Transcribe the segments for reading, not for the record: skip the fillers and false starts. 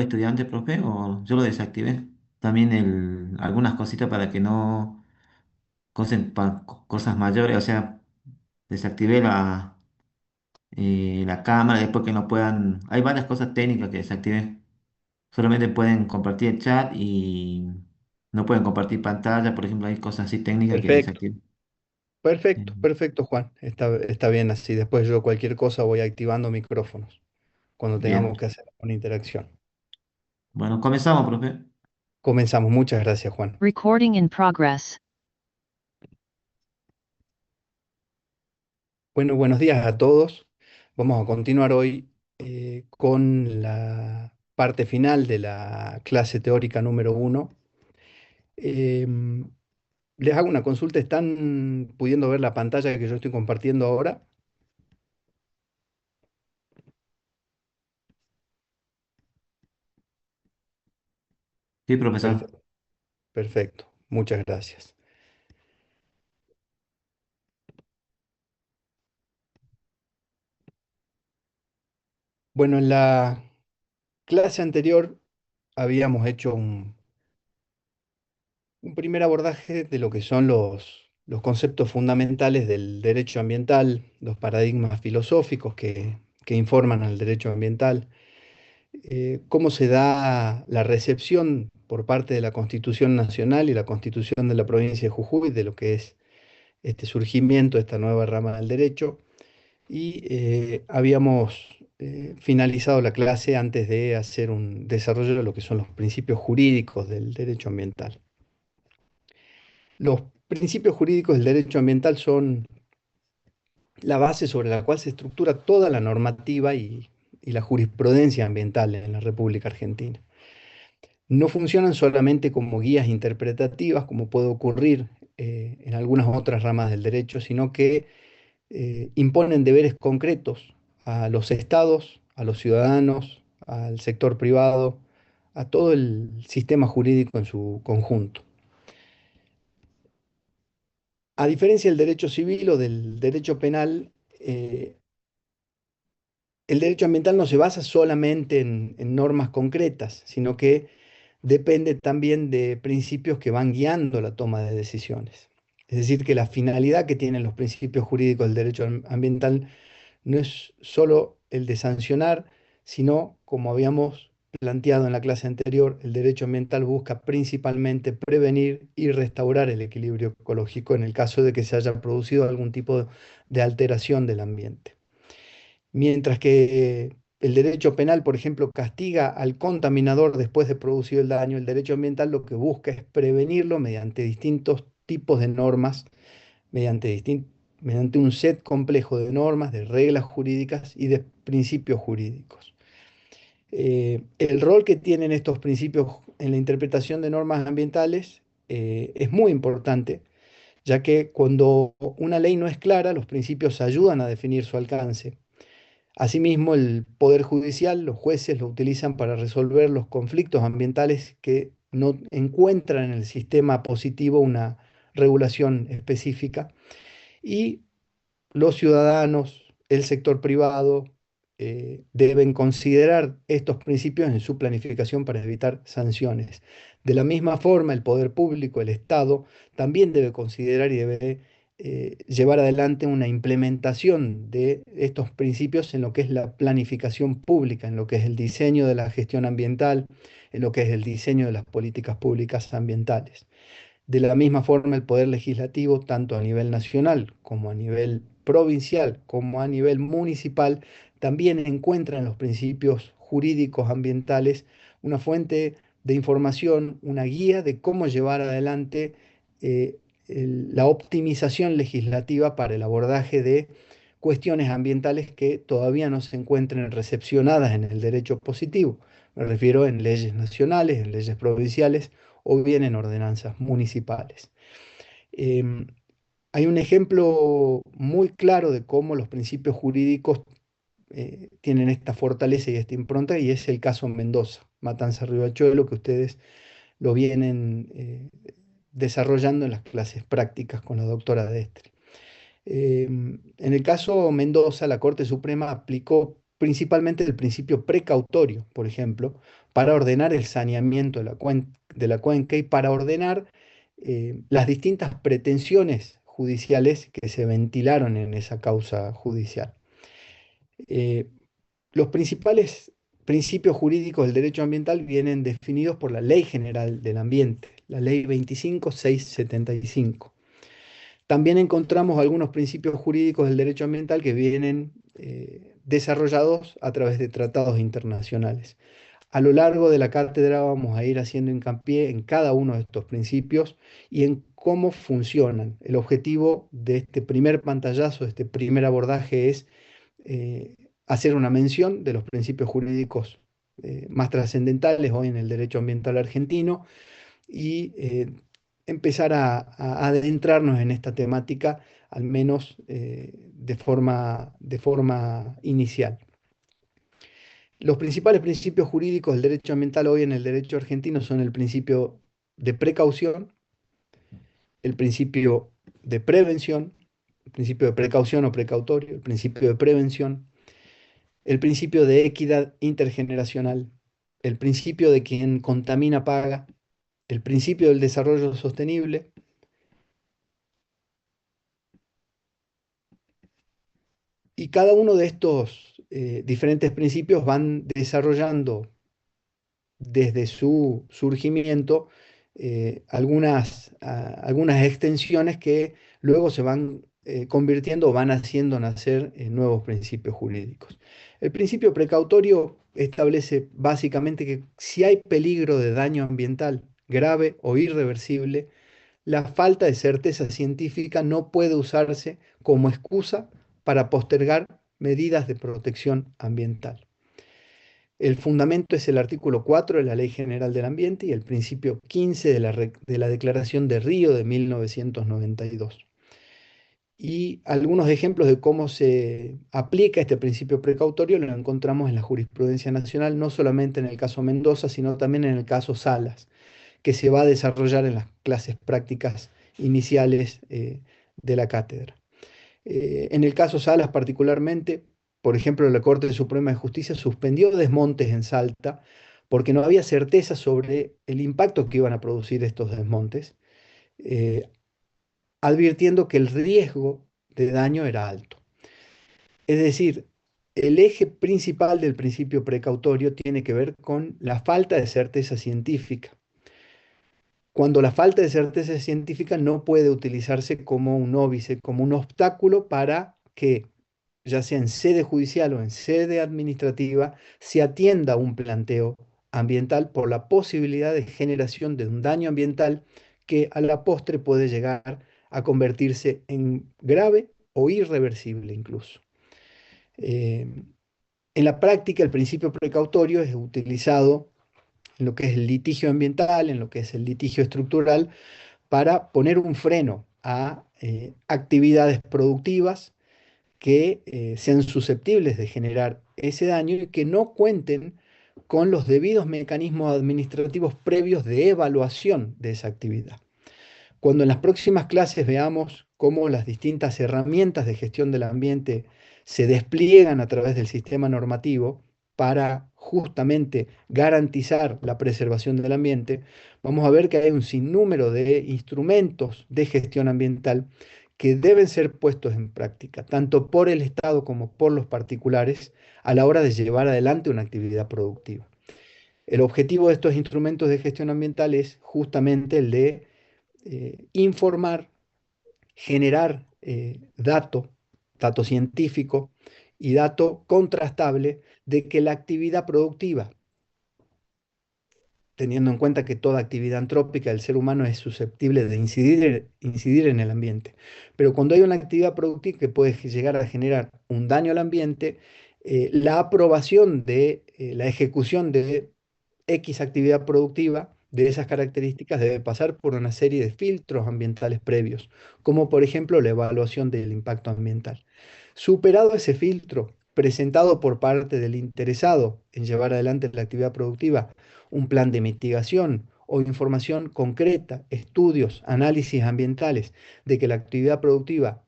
estudiante, profe, o yo lo desactivé. También algunas cositas para que no cosas mayores, o sea, desactivé la cámara, después que no puedan, hay varias cosas técnicas que desactivé. Solamente pueden compartir el chat y no pueden compartir pantalla, por ejemplo, hay cosas así técnicas que Perfecto, desactivé. perfecto, Eh, perfecto, Juan. Está bien así. Después yo cualquier cosa voy activando micrófonos cuando Bien, tengamos que hacer una interacción. bueno, comenzamos, profe. Comenzamos. Muchas gracias, Juan. Recording in progress. Bueno, buenos días a todos. Vamos a continuar hoy con la parte final de la clase teórica número uno. Em, Les hago una consulta. ¿Están pudiendo ver la pantalla que yo estoy compartiendo ahora? Sí, profesor. Perfecto, perfecto. Muchas gracias. Bueno, en la clase anterior habíamos hecho un primer abordaje de lo que son los conceptos fundamentales del derecho ambiental, los paradigmas filosóficos que informan al derecho ambiental, cómo se da la recepción por parte de la Constitución Nacional y la Constitución de la provincia de Jujuy de lo que es este surgimiento, esta nueva rama del derecho, y habíamos finalizado la clase antes de hacer un desarrollo de lo que son los principios jurídicos del derecho ambiental. Los principios jurídicos del derecho ambiental son la base sobre la cual se estructura toda la normativa y la jurisprudencia ambiental en la República Argentina. No funcionan solamente como guías interpretativas, como puede ocurrir en algunas otras ramas del derecho, sino que imponen deberes concretos a los estados, a los ciudadanos, al sector privado, a todo el sistema jurídico en su conjunto. A diferencia del derecho civil o del derecho penal, el derecho ambiental no se basa solamente en normas concretas, sino que depende también de principios que van guiando la toma de decisiones. Es decir, que la finalidad que tienen los principios jurídicos del derecho ambiental no es solo el de sancionar, sino, como habíamos planteado en la clase anterior, el derecho ambiental busca principalmente prevenir y restaurar el equilibrio ecológico en el caso de que se haya producido algún tipo de alteración del ambiente. Mientras que el derecho penal, por ejemplo, castiga al contaminador después de producido el daño, el derecho ambiental lo que busca es prevenirlo mediante distintos tipos de normas, mediante, mediante un set complejo de normas, de reglas jurídicas y de principios jurídicos. El rol que tienen estos principios en la interpretación de normas ambientales es muy importante, ya que cuando una ley no es clara, los principios ayudan a definir su alcance. Asimismo, el Poder Judicial, los jueces lo utilizan para resolver los conflictos ambientales que no encuentran en el sistema positivo una regulación específica y los ciudadanos, el sector privado, deben considerar estos principios en su planificación para evitar sanciones. De la misma forma, el poder público, el Estado, también debe considerar y debe llevar adelante una implementación de estos principios en lo que es la planificación pública, en lo que es el diseño de la gestión ambiental, en lo que es el diseño de las políticas públicas ambientales. De la misma forma, el poder legislativo, tanto a nivel nacional como a nivel provincial, como a nivel municipal, también encuentra en los principios jurídicos ambientales una fuente de información, una guía de cómo llevar adelante la optimización legislativa para el abordaje de cuestiones ambientales que todavía no se encuentren recepcionadas en el derecho positivo. Me refiero en leyes nacionales, en leyes provinciales o bien en ordenanzas municipales. Em, Hay un ejemplo muy claro de cómo los principios jurídicos tienen esta fortaleza y esta impronta, y es el caso Mendoza, Matanza Riachuelo, que ustedes lo vienen desarrollando en las clases prácticas con la doctora Destre. En el caso Mendoza, la Corte Suprema aplicó principalmente el principio precautorio, por ejemplo, para ordenar el saneamiento de la cuenca y para ordenar las distintas pretensiones judiciales que se ventilaron en esa causa judicial. Eh, los principales principios jurídicos del derecho ambiental vienen definidos por la Ley General del Ambiente, la Ley 25675. También encontramos algunos principios jurídicos del derecho ambiental que vienen desarrollados a través de tratados internacionales. A lo largo de la cátedra vamos a ir haciendo hincapié en cada uno de estos principios y en cómo funcionan. El objetivo de este primer pantallazo, de este primer abordaje, es eh, hacer una mención de los principios jurídicos más trascendentales hoy en el derecho ambiental argentino y empezar a adentrarnos en esta temática, al menos de forma inicial. Los principales principios jurídicos del derecho ambiental hoy en el derecho argentino son el principio de precaución, el principio de prevención, el principio de precaución o precautorio, el principio de prevención, el principio de equidad intergeneracional, el principio de quien contamina paga, el principio del desarrollo sostenible, y cada uno de estos diferentes principios van desarrollando desde su surgimiento algunas extensiones que luego se van convirtiendo o van haciendo nacer nuevos principios jurídicos. El principio precautorio establece básicamente que si hay peligro de daño ambiental grave o irreversible, la falta de certeza científica no puede usarse como excusa para postergar medidas de protección ambiental. El fundamento es el artículo 4 de la Ley General del Ambiente y el principio 15 de la Declaración de Río de 1992. Y algunos ejemplos de cómo se aplica este principio precautorio lo encontramos en la jurisprudencia nacional, no solamente en el caso Mendoza, sino también en el caso Salas, que se va a desarrollar en las clases prácticas iniciales de la cátedra. En el caso Salas particularmente, por ejemplo, la Corte Suprema de Justicia suspendió desmontes en Salta porque no había certeza sobre el impacto que iban a producir estos desmontes, eh, advirtiendo que el riesgo de daño era alto. Es decir, el eje principal del principio precautorio tiene que ver con la falta de certeza científica. Cuando la falta de certeza científica no puede utilizarse como un óbice, como un obstáculo para que, ya sea en sede judicial o en sede administrativa, se atienda un planteo ambiental por la posibilidad de generación de un daño ambiental que a la postre puede llegar a convertirse en grave o irreversible incluso. Eh, en la práctica, el principio precautorio es utilizado en lo que es el litigio ambiental, en lo que es el litigio estructural, para poner un freno a actividades productivas que sean susceptibles de generar ese daño y que no cuenten con los debidos mecanismos administrativos previos de evaluación de esa actividad. Cuando en las próximas clases veamos cómo las distintas herramientas de gestión del ambiente se despliegan a través del sistema normativo para justamente garantizar la preservación del ambiente, vamos a ver que hay un sinnúmero de instrumentos de gestión ambiental que deben ser puestos en práctica, tanto por el Estado como por los particulares, a la hora de llevar adelante una actividad productiva. El objetivo de estos instrumentos de gestión ambiental es justamente el de informar, generar dato científico y dato contrastable de que la actividad productiva, teniendo en cuenta que toda actividad antrópica del ser humano es susceptible de incidir en el ambiente, pero cuando hay una actividad productiva que puede llegar a generar un daño al ambiente, la aprobación de la ejecución de X actividad productiva de esas características debe pasar por una serie de filtros ambientales previos, como por ejemplo la evaluación del impacto ambiental. Superado ese filtro, presentado por parte del interesado en llevar adelante la actividad productiva, un plan de mitigación o información concreta, estudios, análisis ambientales de que la actividad productiva,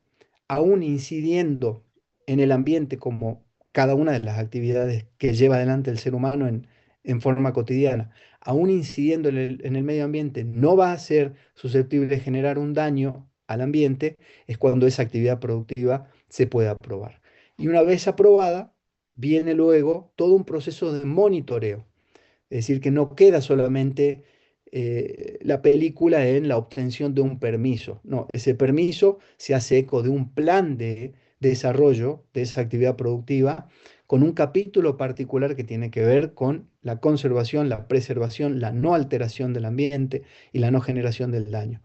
aún incidiendo en el ambiente como cada una de las actividades que lleva adelante el ser humano en forma cotidiana, aún incidiendo en el medio ambiente, no va a ser susceptible de generar un daño al ambiente, es cuando esa actividad productiva se puede aprobar. Y una vez aprobada, viene luego todo un proceso de monitoreo. Es decir, que no queda solamente la película en la obtención de un permiso. No, ese permiso se hace eco de un plan de desarrollo de esa actividad productiva con un capítulo particular que tiene que ver con la conservación, la preservación, la no alteración del ambiente y la no generación del daño.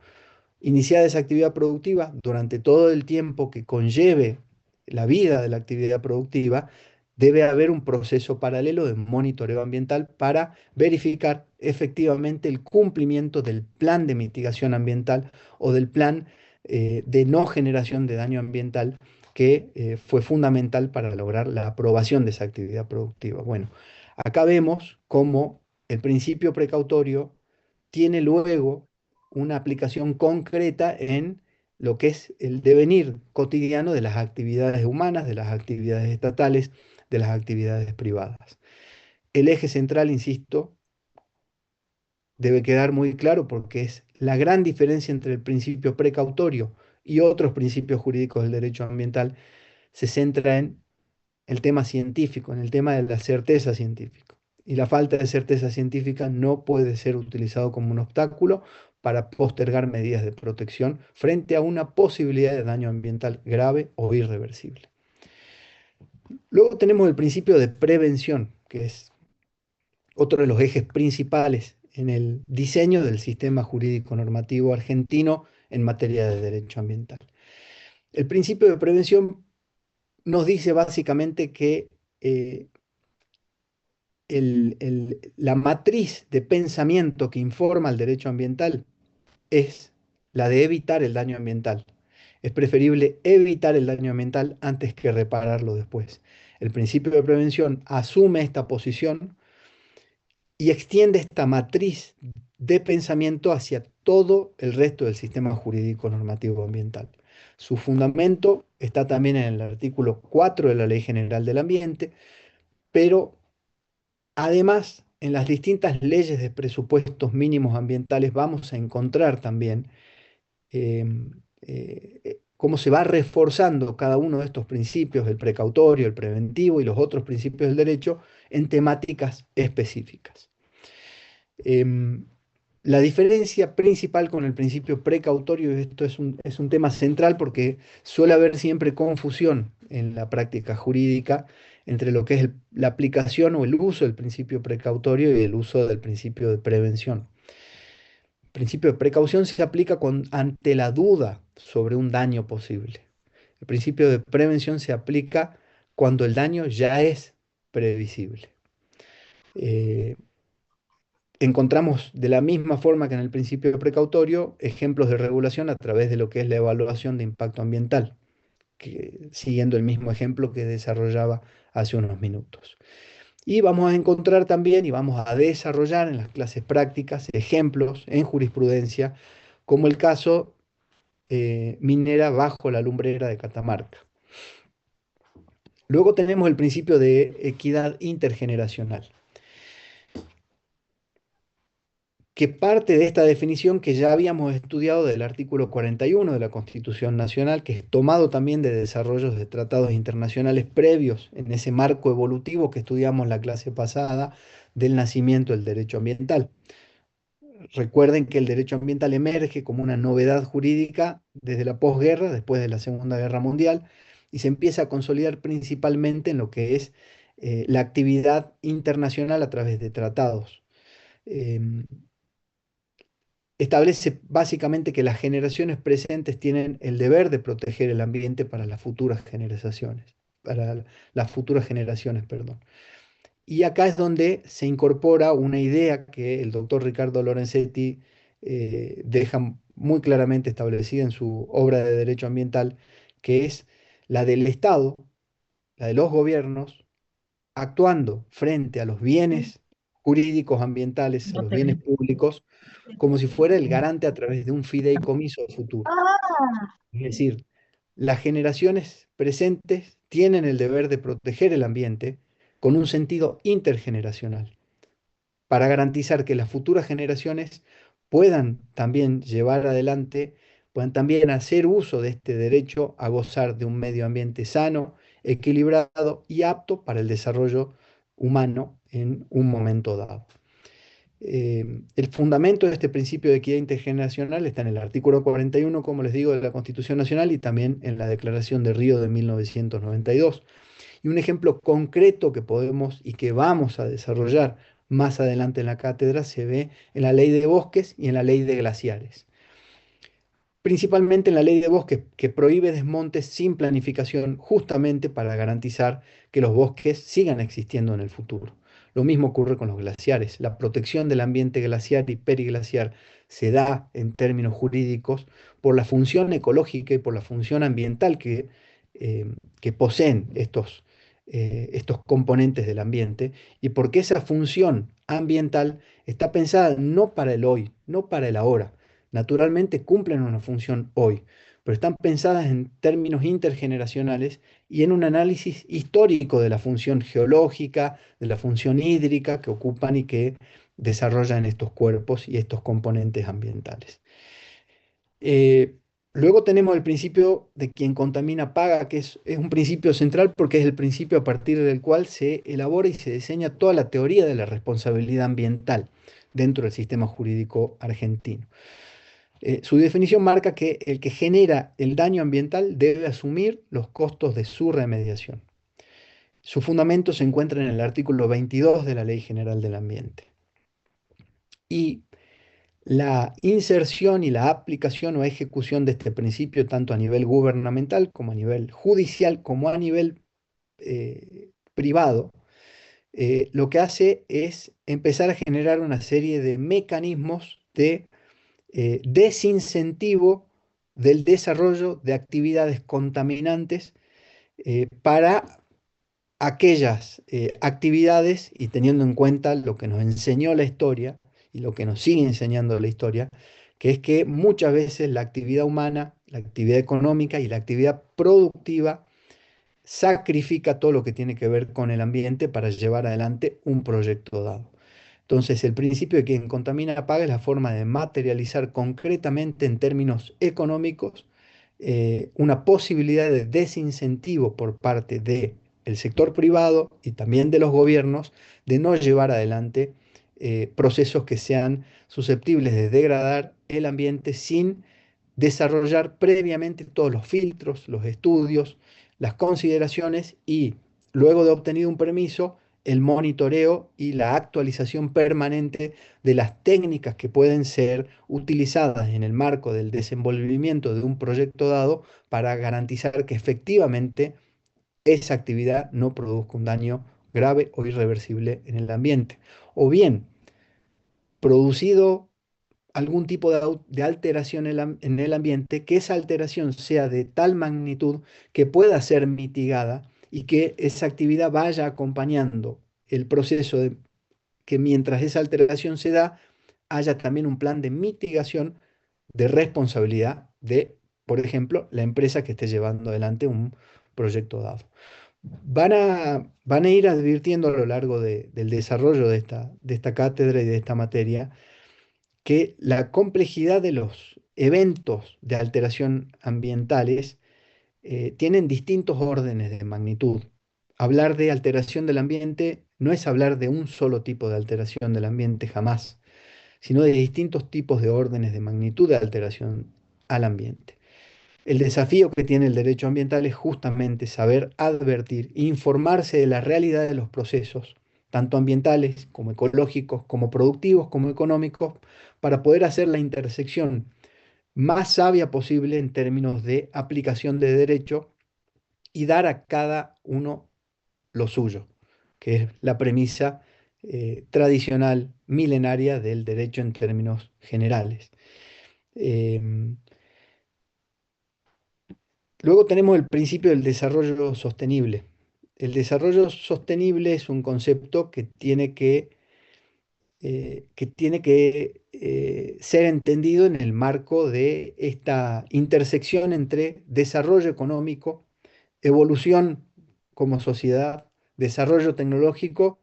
Iniciada esa actividad productiva, durante todo el tiempo que conlleve la vida de la actividad productiva, debe haber un proceso paralelo de monitoreo ambiental para verificar efectivamente el cumplimiento del plan de mitigación ambiental o del plan de no generación de daño ambiental que fue fundamental para lograr la aprobación de esa actividad productiva. Bueno, acá vemos cómo el principio precautorio tiene luego una aplicación concreta en lo que es el devenir cotidiano de las actividades humanas, de las actividades estatales, de las actividades privadas. El eje central, insisto, debe quedar muy claro porque es la gran diferencia entre el principio precautorio y otros principios jurídicos del derecho ambiental se centra en el tema científico, en el tema de la certeza científica. Y la falta de certeza científica no puede ser utilizado como un obstáculo para postergar medidas de protección frente a una posibilidad de daño ambiental grave o irreversible. Luego tenemos el principio de prevención, que es otro de los ejes principales en el diseño del sistema jurídico normativo argentino en materia de derecho ambiental. El principio de prevención nos dice básicamente que la matriz de pensamiento que informa el derecho ambiental es la de evitar el daño ambiental. Es preferible evitar el daño ambiental antes que repararlo después. El principio de prevención asume esta posición y extiende esta matriz de pensamiento hacia todo el resto del sistema jurídico normativo ambiental. Su fundamento está también en el artículo 4 de la Ley General del Ambiente, pero además, en las distintas leyes de presupuestos mínimos ambientales vamos a encontrar también cómo se va reforzando cada uno de estos principios, el precautorio, el preventivo y los otros principios del derecho en temáticas específicas. Em, la diferencia principal con el principio precautorio, y esto es un tema central porque suele haber siempre confusión en la práctica jurídica entre lo que es la aplicación o el uso del principio precautorio y el uso del principio de prevención. El principio de precaución se aplica ante la duda sobre un daño posible. El principio de prevención se aplica cuando el daño ya es previsible. Eh, Encontramos de la misma forma que en el principio precautorio ejemplos de regulación a través de lo que es la evaluación de impacto ambiental, siguiendo el mismo ejemplo que desarrollaba hace unos minutos. Y vamos a encontrar también y vamos a desarrollar en las clases prácticas ejemplos en jurisprudencia, como el caso minera bajo la lumbrera de Catamarca. Luego tenemos el principio de equidad intergeneracional, que parte de esta definición que ya habíamos estudiado del artículo 41 de la Constitución Nacional, que es tomado también de desarrollos de tratados internacionales previos en ese marco evolutivo que estudiamos la clase pasada del nacimiento del derecho ambiental. Recuerden que el derecho ambiental emerge como una novedad jurídica desde la posguerra, después de la Segunda Guerra Mundial, y se empieza a consolidar principalmente en lo que es la actividad internacional a través de tratados. Em, Establece básicamente que las generaciones presentes tienen el deber de proteger el ambiente para las futuras generaciones, para las futuras generaciones, perdón. Y acá es donde se incorpora una idea que el doctor Ricardo Lorenzetti deja muy claramente establecida en su obra de Derecho Ambiental, que es la del Estado, la de los gobiernos, actuando frente a los bienes jurídicos ambientales, a No los te bienes vi. públicos, como si fuera el garante a través de un fideicomiso futuro. Ah, Es decir, las generaciones presentes tienen el deber de proteger el ambiente con un sentido intergeneracional, para garantizar que las futuras generaciones puedan también llevar adelante, puedan también hacer uso de este derecho a gozar de un medio ambiente sano, equilibrado y apto para el desarrollo humano en un momento dado. El fundamento de este principio de equidad intergeneracional está en el artículo 41, como les digo, de la Constitución Nacional y también en la Declaración de Río de 1992. Y un ejemplo concreto que podemos y que vamos a desarrollar más adelante en la cátedra se ve en la ley de bosques y en la ley de glaciares. Principalmente en la ley de bosques, que prohíbe desmontes sin planificación justamente para garantizar que los bosques sigan existiendo en el futuro. Lo mismo ocurre con los glaciares. La protección del ambiente glaciar y periglaciar se da en términos jurídicos por la función ecológica y por la función ambiental que poseen estos componentes del ambiente y porque esa función ambiental está pensada no para el hoy, no para el ahora. Naturalmente cumplen una función hoy, pero están pensadas en términos intergeneracionales y en un análisis histórico de la función geológica, de la función hídrica que ocupan y que desarrollan estos cuerpos y estos componentes ambientales. Eh, Luego tenemos el principio de quien contamina paga, que es un principio central porque es el principio a partir del cual se elabora y se diseña toda la teoría de la responsabilidad ambiental dentro del sistema jurídico argentino. Su definición marca que el que genera el daño ambiental debe asumir los costos de su remediación. Su fundamento se encuentra en el artículo 22 de la Ley General del Ambiente. Y la inserción y la aplicación o ejecución de este principio, tanto a nivel gubernamental como a nivel judicial, como a nivel privado, lo que hace es empezar a generar una serie de mecanismos de desincentivo del desarrollo de actividades contaminantes para aquellas actividades y teniendo en cuenta lo que nos enseñó la historia y lo que nos sigue enseñando la historia, que es que muchas veces la actividad humana, la actividad económica y la actividad productiva sacrifica todo lo que tiene que ver con el ambiente para llevar adelante un proyecto dado. Entonces, el principio de quien contamina paga es la forma de materializar concretamente en términos económicos una posibilidad de desincentivo por parte del sector privado y también de los gobiernos de no llevar adelante procesos que sean susceptibles de degradar el ambiente sin desarrollar previamente todos los filtros, los estudios, las consideraciones y luego de obtenido un permiso, el monitoreo y la actualización permanente de las técnicas que pueden ser utilizadas en el marco del desenvolvimiento de un proyecto dado para garantizar que efectivamente esa actividad no produzca un daño grave o irreversible en el ambiente. O bien, producido algún tipo de alteración en el ambiente, que esa alteración sea de tal magnitud que pueda ser mitigada y que esa actividad vaya acompañando el proceso de que mientras esa alteración se da, haya también un plan de mitigación de responsabilidad de, por ejemplo, la empresa que esté llevando adelante un proyecto dado. Van a ir advirtiendo a lo largo del desarrollo de esta cátedra y de esta materia que la complejidad de los eventos de alteración ambientales tienen distintos órdenes de magnitud. Hablar de alteración del ambiente no es hablar de un solo tipo de alteración del ambiente jamás, sino de distintos tipos de órdenes de magnitud de alteración al ambiente. El desafío que tiene el derecho ambiental es justamente saber advertir, informarse de la realidad de los procesos, tanto ambientales como ecológicos, como productivos, como económicos, para poder hacer la intersección más sabia posible en términos de aplicación de derecho y dar a cada uno lo suyo, que es la premisa tradicional, milenaria del derecho en términos generales. Em, Luego tenemos el principio del desarrollo sostenible. El desarrollo sostenible es un concepto que tiene que que tiene que ser entendido en el marco de esta intersección entre desarrollo económico, evolución como sociedad, desarrollo tecnológico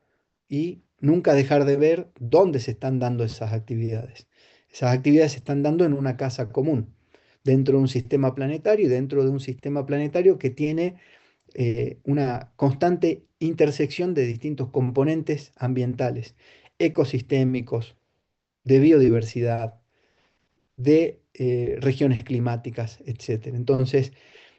y nunca dejar de ver dónde se están dando esas actividades. Esas actividades se están dando en una casa común, dentro de un sistema planetario y dentro de un sistema planetario que tiene una constante intersección de distintos componentes ambientales, ecosistémicos, de biodiversidad, de regiones climáticas, etcétera. Entonces,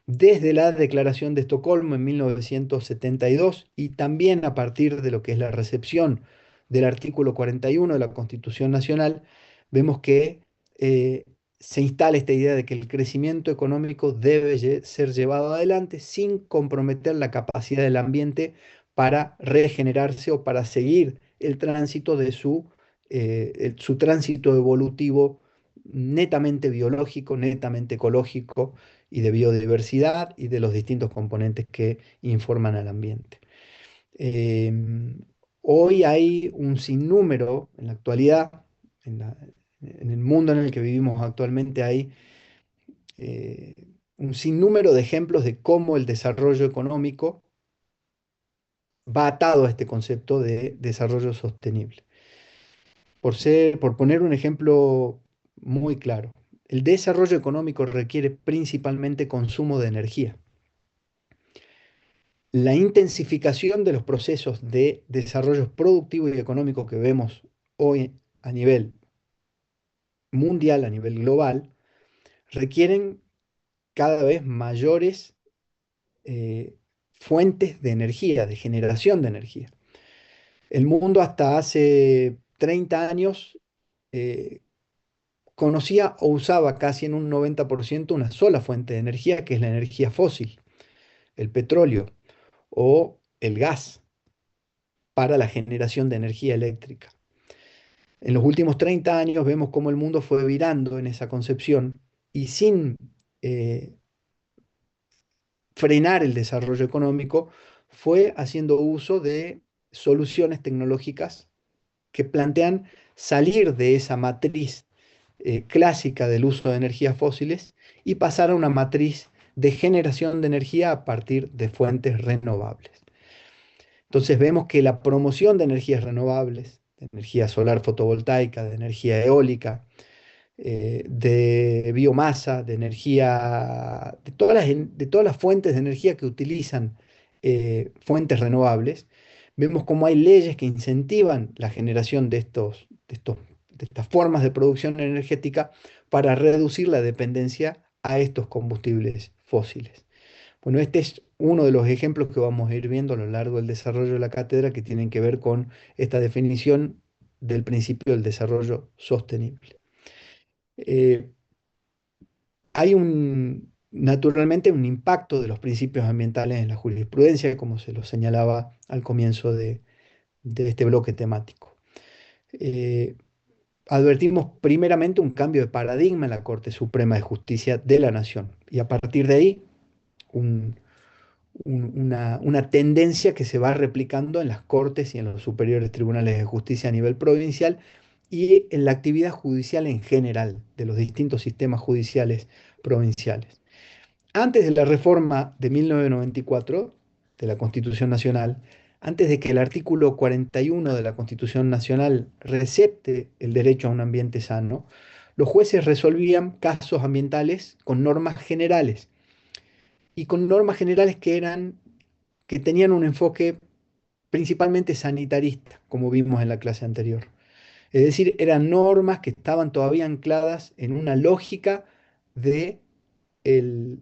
desde la Declaración de Estocolmo en 1972 y también a partir de lo que es la recepción del artículo 41 de la Constitución Nacional, vemos que eh, se instala esta idea de que el crecimiento económico debe ser llevado adelante sin comprometer la capacidad del ambiente para regenerarse o para seguir el tránsito de su tránsito evolutivo netamente biológico, netamente ecológico y de biodiversidad y de los distintos componentes que informan al ambiente. Em, Hoy hay un sinnúmero, en la actualidad, en en el mundo en el que vivimos actualmente, hay eh, un sinnúmero de ejemplos de cómo el desarrollo económico va atado a este concepto de desarrollo sostenible. Por poner un ejemplo muy claro, el desarrollo económico requiere principalmente consumo de energía. La intensificación de los procesos de desarrollo productivo y económico que vemos hoy a nivel mundial, a nivel global, requieren cada vez mayores eh, fuentes de energía, de generación de energía. El mundo hasta hace 30 años eh, conocía o usaba casi en un 90% una sola fuente de energía, que es la energía fósil, el petróleo o el gas para la generación de energía eléctrica. En los últimos 30 años vemos cómo el mundo fue virando en esa concepción y sin eh, frenar el desarrollo económico, fue haciendo uso de soluciones tecnológicas que plantean salir de esa matriz clásica del uso de energías fósiles y pasar a una matriz de generación de energía a partir de fuentes renovables. Entonces vemos que la promoción de energías renovables, de energía solar fotovoltaica, de energía eólica, de biomasa, de energía, de todas las fuentes de energía que utilizan fuentes renovables, vemos cómo hay leyes que incentivan la generación de estas formas de producción energética para reducir la dependencia a estos combustibles fósiles. Bueno, este es uno de los ejemplos que vamos a ir viendo a lo largo del desarrollo de la cátedra que tienen que ver con esta definición del principio del desarrollo sostenible. Eh, Hay naturalmente un impacto de los principios ambientales en la jurisprudencia, como se lo señalaba al comienzo de este bloque temático. Eh, Advertimos primeramente un cambio de paradigma en la Corte Suprema de Justicia de la Nación y a partir de ahí un- una tendencia que se va replicando en las Cortes y en los superiores tribunales de justicia a nivel provincial y en la actividad judicial en general de los distintos sistemas judiciales provinciales. Antes de la reforma de 1994 de la Constitución Nacional, antes de que el artículo 41 de la Constitución Nacional recepte el derecho a un ambiente sano, los jueces resolvían casos ambientales con normas generales y con normas generales que tenían un enfoque principalmente sanitarista, como vimos en la clase anterior. Es decir, eran normas que estaban todavía ancladas en una lógica del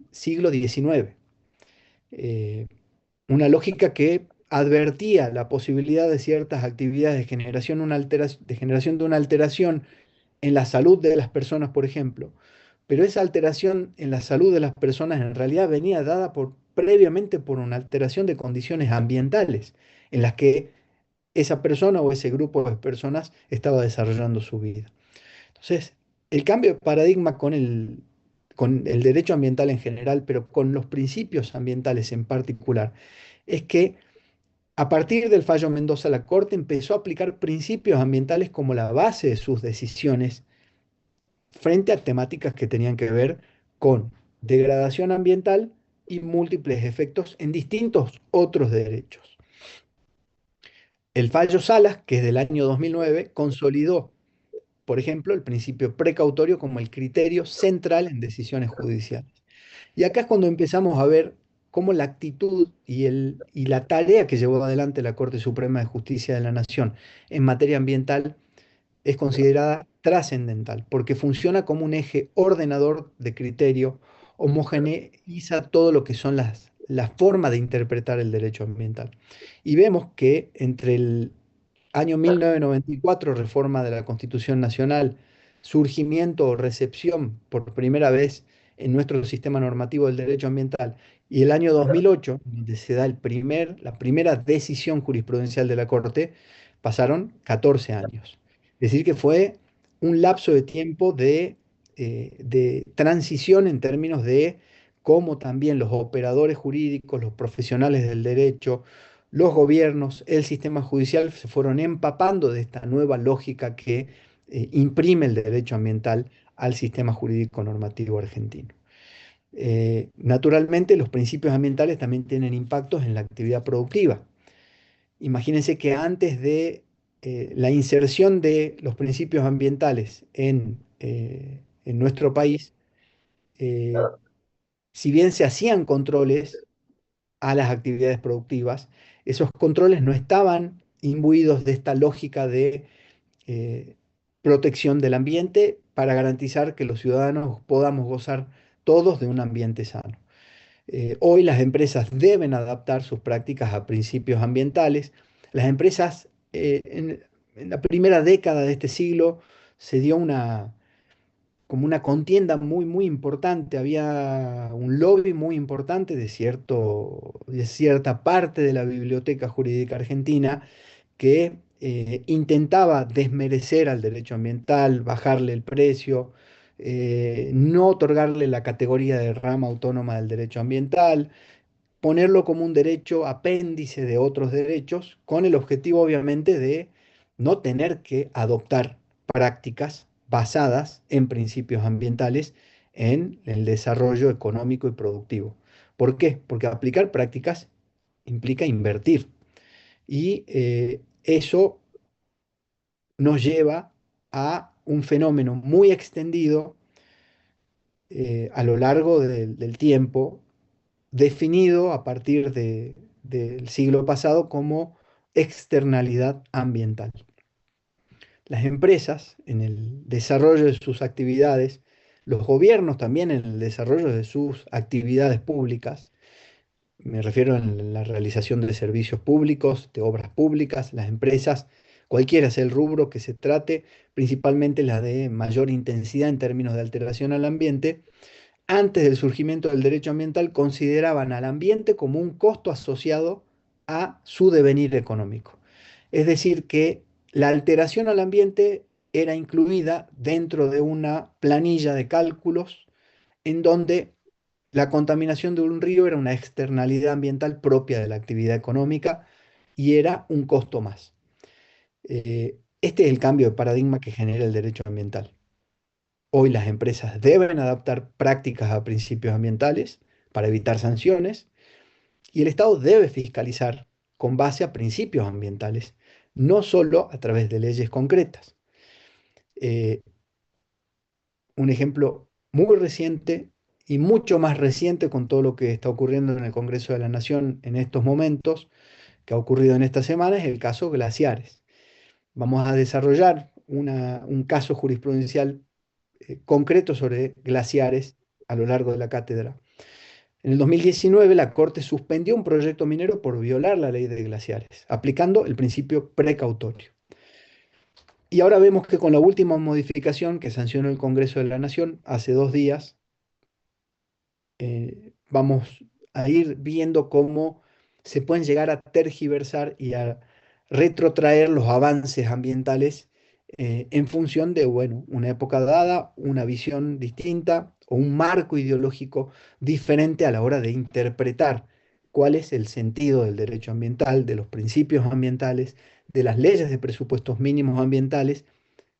siglo XIX, eh, una lógica que advertía la posibilidad de ciertas actividades de generación, de generación de una alteración en la salud de las personas, por ejemplo, pero esa alteración en la salud de las personas en realidad venía dada previamente por una alteración de condiciones ambientales en las que esa persona o ese grupo de personas estaba desarrollando su vida. Entonces, el cambio de paradigma con el derecho ambiental en general, pero con los principios ambientales en particular, es que A partir del fallo Mendoza, la Corte empezó a aplicar principios ambientales como la base de sus decisiones frente a temáticas que tenían que ver con degradación ambiental y múltiples efectos en distintos otros derechos. El fallo Salas, que es del año 2009, consolidó, por ejemplo, el principio precautorio como el criterio central en decisiones judiciales. Y acá es cuando empezamos a ver cómo la actitud y la tarea que llevó adelante la Corte Suprema de Justicia de la Nación en materia ambiental es considerada trascendental, porque funciona como un eje ordenador de criterio, homogeneiza todo lo que son las formas de interpretar el derecho ambiental. Y vemos que entre el año 1994, reforma de la Constitución Nacional, surgimiento o recepción por primera vez en nuestro sistema normativo del derecho ambiental, y el año 2008, donde se da la primera decisión jurisprudencial de la Corte, pasaron 14 años. Es decir, que fue un lapso de tiempo de transición en términos de cómo también los operadores jurídicos, los profesionales del derecho, los gobiernos, el sistema judicial se fueron empapando de esta nueva lógica que imprime el derecho ambiental al sistema jurídico normativo argentino. Naturalmente, los principios ambientales también tienen impactos en la actividad productiva. Imagínense que antes de la inserción de los principios ambientales en nuestro país, eh, si bien se hacían controles a las actividades productivas, esos controles no estaban imbuidos de esta lógica de eh, protección del ambiente para garantizar que los ciudadanos podamos gozar todos de un ambiente sano. Hoy las empresas deben adaptar sus prácticas a principios ambientales. Las empresas, en la primera década de este siglo, se dio como una contienda muy, muy importante. Había un lobby muy importante de cierta parte de la biblioteca jurídica argentina que intentaba desmerecer al derecho ambiental, bajarle el precio, no otorgarle la categoría de rama autónoma del derecho ambiental, ponerlo como un derecho apéndice de otros derechos, con el objetivo obviamente de no tener que adoptar prácticas basadas en principios ambientales en el desarrollo económico y productivo. ¿Por qué? Porque aplicar prácticas implica invertir y eso nos lleva a un fenómeno muy extendido a lo largo del tiempo, definido a partir del siglo pasado como externalidad ambiental. Las empresas, en el desarrollo de sus actividades, los gobiernos también en el desarrollo de sus actividades públicas, me refiero a la realización de servicios públicos, de obras públicas, las empresas, cualquiera sea el rubro que se trate, principalmente las de mayor intensidad en términos de alteración al ambiente, antes del surgimiento del derecho ambiental consideraban al ambiente como un costo asociado a su devenir económico. Es decir, que la alteración al ambiente era incluida dentro de una planilla de cálculos en donde la contaminación de un río era una externalidad ambiental propia de la actividad económica y era un costo más. Este es el cambio de paradigma que genera el derecho ambiental. Hoy las empresas deben adaptar prácticas a principios ambientales para evitar sanciones y el Estado debe fiscalizar con base a principios ambientales, no solo a través de leyes concretas. Eh, un ejemplo muy reciente y mucho más reciente con todo lo que está ocurriendo en el Congreso de la Nación en estos momentos, que ha ocurrido en esta semana, es el caso Glaciares. Vamos a desarrollar un caso jurisprudencial concreto sobre glaciares a lo largo de la cátedra. En el 2019, la Corte suspendió un proyecto minero por violar la ley de glaciares, aplicando el principio precautorio. Y ahora vemos que con la última modificación que sancionó el Congreso de la Nación hace 2 días, vamos a ir viendo cómo se pueden llegar a tergiversar y a retrotraer los avances ambientales en función de, bueno, una época dada, una visión distinta o un marco ideológico diferente a la hora de interpretar cuál es el sentido del derecho ambiental, de los principios ambientales, de las leyes de presupuestos mínimos ambientales,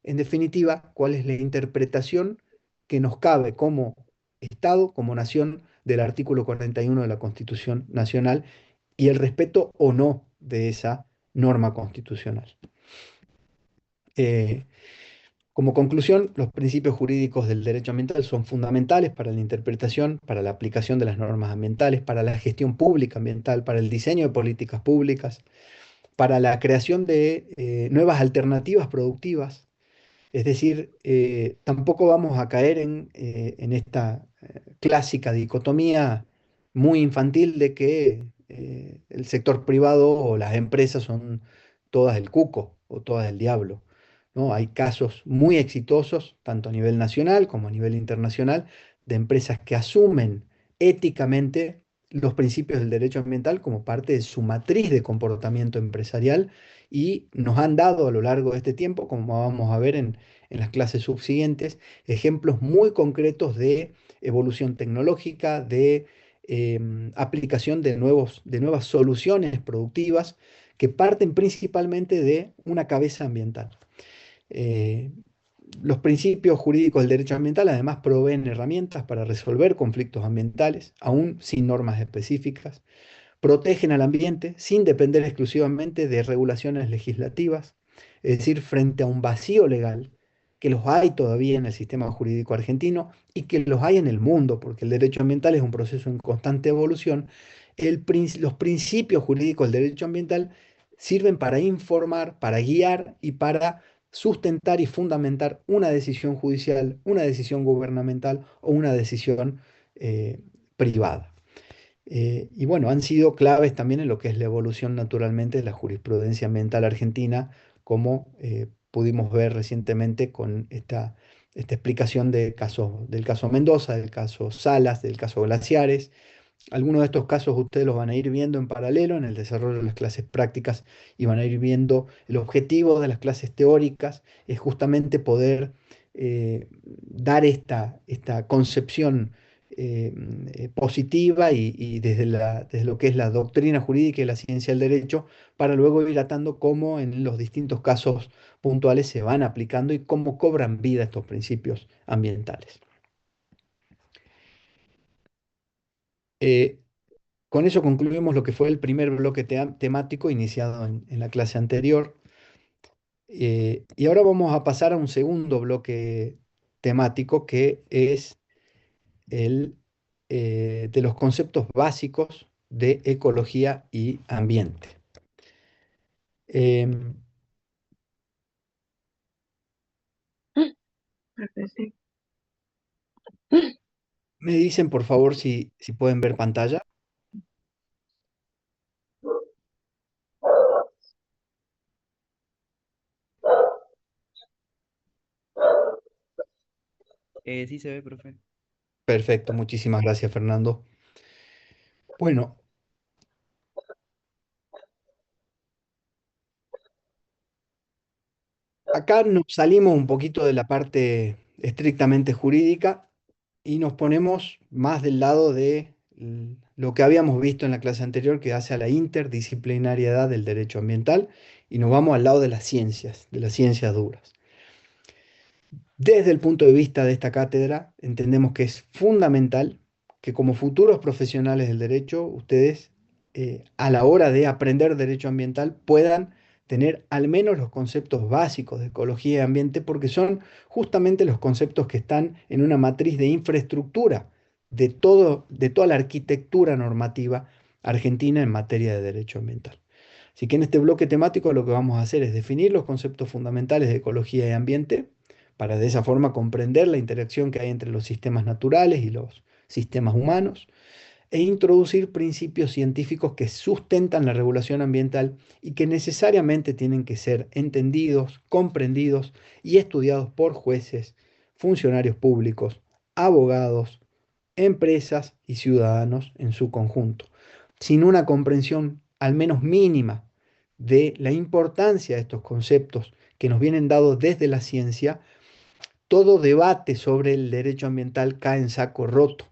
en definitiva, cuál es la interpretación que nos cabe como Estado, como nación, del artículo 41 de la Constitución Nacional y el respeto o no de esa norma constitucional. Eh, Como conclusión, los principios jurídicos del derecho ambiental son fundamentales para la interpretación, para la aplicación de las normas ambientales, para la gestión pública ambiental, para el diseño de políticas públicas, para la creación de nuevas alternativas productivas. Es decir, tampoco vamos a caer en esta clásica dicotomía muy infantil de que el sector privado o las empresas son todas el cuco o todas el diablo, ¿no? Hay casos muy exitosos, tanto a nivel nacional como a nivel internacional, de empresas que asumen éticamente los principios del derecho ambiental como parte de su matriz de comportamiento empresarial y nos han dado a lo largo de este tiempo, como vamos a ver en las clases subsiguientes, ejemplos muy concretos de evolución tecnológica, de aplicación de nuevas soluciones productivas que parten principalmente de una cabeza ambiental. Eh, los principios jurídicos del derecho ambiental además proveen herramientas para resolver conflictos ambientales, aún sin normas específicas, protegen al ambiente sin depender exclusivamente de regulaciones legislativas, es decir, frente a un vacío legal, que los hay todavía en el sistema jurídico argentino y que los hay en el mundo, porque el derecho ambiental es un proceso en constante evolución. Los principios jurídicos del derecho ambiental sirven para informar, para guiar y para sustentar y fundamentar una decisión judicial, una decisión gubernamental o una decisión eh, privada. Y bueno, han sido claves también en lo que es la evolución naturalmente de la jurisprudencia ambiental argentina, como pudimos ver recientemente con esta explicación del caso Mendoza, del caso Salas, del caso Glaciares. Algunos de estos casos ustedes los van a ir viendo en paralelo en el desarrollo de las clases prácticas y van a ir viendo el objetivo de las clases teóricas es justamente poder dar esta concepción positiva y desde lo que es la doctrina jurídica y la ciencia del derecho para luego ir atando cómo en los distintos casos puntuales se van aplicando y cómo cobran vida estos principios ambientales. Eh, Con eso concluimos lo que fue el primer bloque temático iniciado en la clase anterior. Y ahora vamos a pasar a un segundo bloque temático que es el de los conceptos básicos de ecología y ambiente. Em, Perfecto. Me dicen por favor si pueden ver pantalla. Sí se ve, profe. Perfecto, muchísimas gracias Fernando. Bueno, acá nos salimos un poquito de la parte estrictamente jurídica y nos ponemos más del lado de lo que habíamos visto en la clase anterior que hace a la interdisciplinariedad del derecho ambiental y nos vamos al lado de las ciencias duras. Desde el punto de vista de esta cátedra, entendemos que es fundamental que como futuros profesionales del derecho, ustedes a la hora de aprender derecho ambiental puedan tener al menos los conceptos básicos de ecología y ambiente, porque son justamente los conceptos que están en una matriz de infraestructura de toda la arquitectura normativa argentina en materia de derecho ambiental. Así que en este bloque temático lo que vamos a hacer es definir los conceptos fundamentales de ecología y ambiente, para de esa forma comprender la interacción que hay entre los sistemas naturales y los sistemas humanos, e introducir principios científicos que sustentan la regulación ambiental y que necesariamente tienen que ser entendidos, comprendidos y estudiados por jueces, funcionarios públicos, abogados, empresas y ciudadanos en su conjunto. Sin una comprensión al menos mínima de la importancia de estos conceptos que nos vienen dados desde la ciencia, todo debate sobre el derecho ambiental cae en saco roto,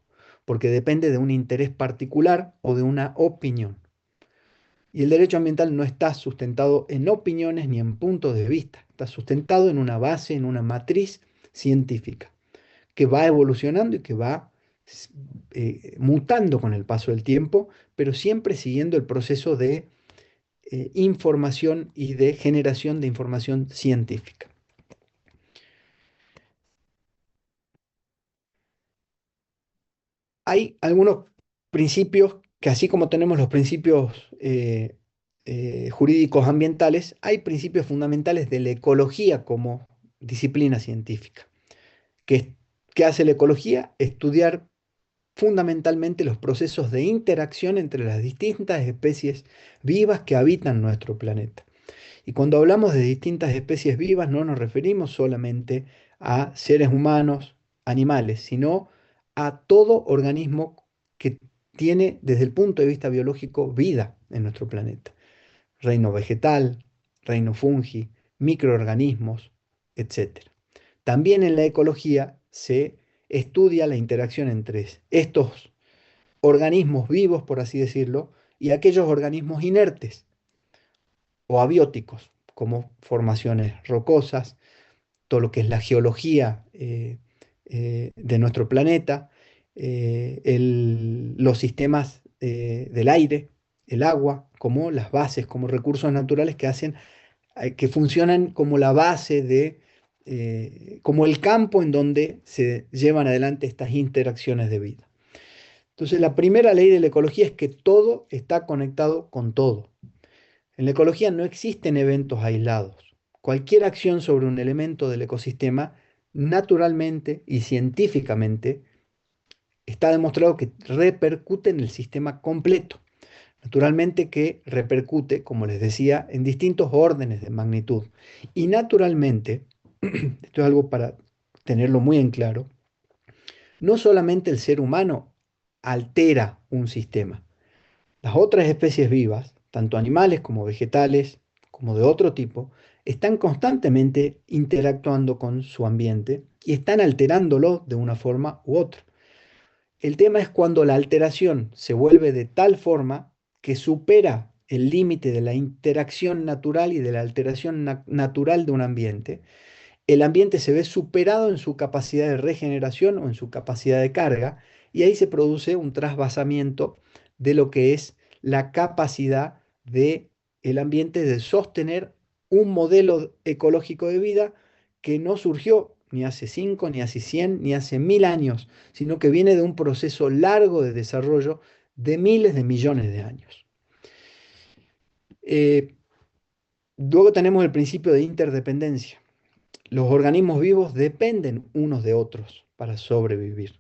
porque depende de un interés particular o de una opinión. Y el derecho ambiental no está sustentado en opiniones ni en puntos de vista, está sustentado en una base, en una matriz científica, que va evolucionando y que va mutando con el paso del tiempo, pero siempre siguiendo el proceso de información y de generación de información científica. Hay algunos principios que así como tenemos los principios jurídicos ambientales, hay principios fundamentales de la ecología como disciplina científica. ¿Qué, qué hace la ecología? Estudiar fundamentalmente los procesos de interacción entre las distintas especies vivas que habitan nuestro planeta. Y cuando hablamos de distintas especies vivas no nos referimos solamente a seres humanos, animales, sino a todo organismo que tiene desde el punto de vista biológico vida en nuestro planeta. Reino vegetal, reino fungi, microorganismos, etc. También en la ecología se estudia la interacción entre estos organismos vivos, por así decirlo, y aquellos organismos inertes o abióticos, como formaciones rocosas, todo lo que es la geología de nuestro planeta, los sistemas del aire, el agua, como las bases, como recursos naturales que hacen, que funcionan como la base como el campo en donde se llevan adelante estas interacciones de vida. Entonces, la primera ley de la ecología es que todo está conectado con todo. En la ecología no existen eventos aislados. Cualquier acción sobre un elemento del ecosistema, naturalmente y científicamente, está demostrado que repercute en el sistema completo. Naturalmente que repercute, como les decía, en distintos órdenes de magnitud. Y naturalmente, esto es algo para tenerlo muy en claro, no solamente el ser humano altera un sistema. Las otras especies vivas, tanto animales como vegetales, como de otro tipo, están constantemente interactuando con su ambiente y están alterándolo de una forma u otra. El tema es cuando la alteración se vuelve de tal forma que supera el límite de la interacción natural y de la alteración natural de un ambiente. El ambiente se ve superado en su capacidad de regeneración o en su capacidad de carga, y ahí se produce un trasvasamiento de lo que es la capacidad de el ambiente de sostener un modelo ecológico de vida que no surgió ni hace 5, ni hace 100, ni hace 1000 años, sino que viene de un proceso largo de desarrollo de miles de millones de años. Eh, Luego tenemos el principio de interdependencia. Los organismos vivos dependen unos de otros para sobrevivir.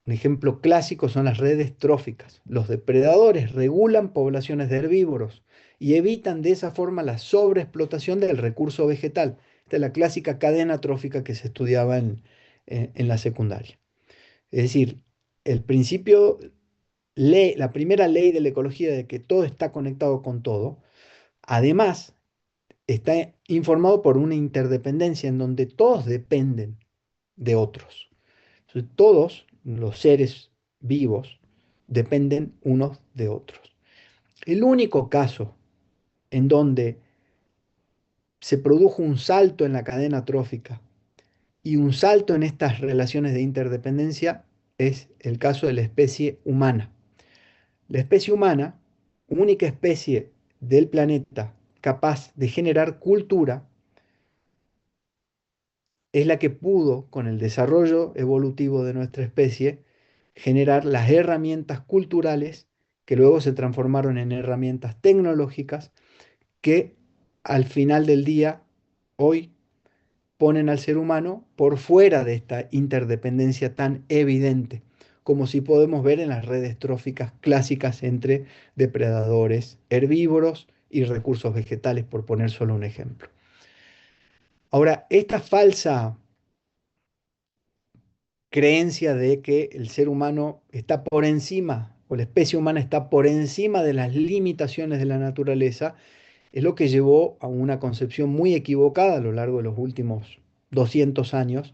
Un ejemplo clásico son las redes tróficas. Los depredadores regulan poblaciones de herbívoros y evitan de esa forma la sobreexplotación del recurso vegetal. Esta es la clásica cadena trófica que se estudiaba en la secundaria. Es decir, el principio, la primera ley de la ecología de que todo está conectado con todo, además está informado por una interdependencia en donde todos dependen de otros. Entonces, todos los seres vivos dependen unos de otros. El único caso en donde se produjo un salto en la cadena trófica y un salto en estas relaciones de interdependencia es el caso de la especie humana. La especie humana, única especie del planeta capaz de generar cultura, es la que pudo, con el desarrollo evolutivo de nuestra especie, generar las herramientas culturales que luego se transformaron en herramientas tecnológicas que al final del día, hoy, ponen al ser humano por fuera de esta interdependencia tan evidente, como si podemos ver en las redes tróficas clásicas entre depredadores herbívoros y recursos vegetales, por poner solo un ejemplo. Ahora, esta falsa creencia de que el ser humano está por encima, o la especie humana está por encima de las limitaciones de la naturaleza, es lo que llevó a una concepción muy equivocada a lo largo de los últimos 200 años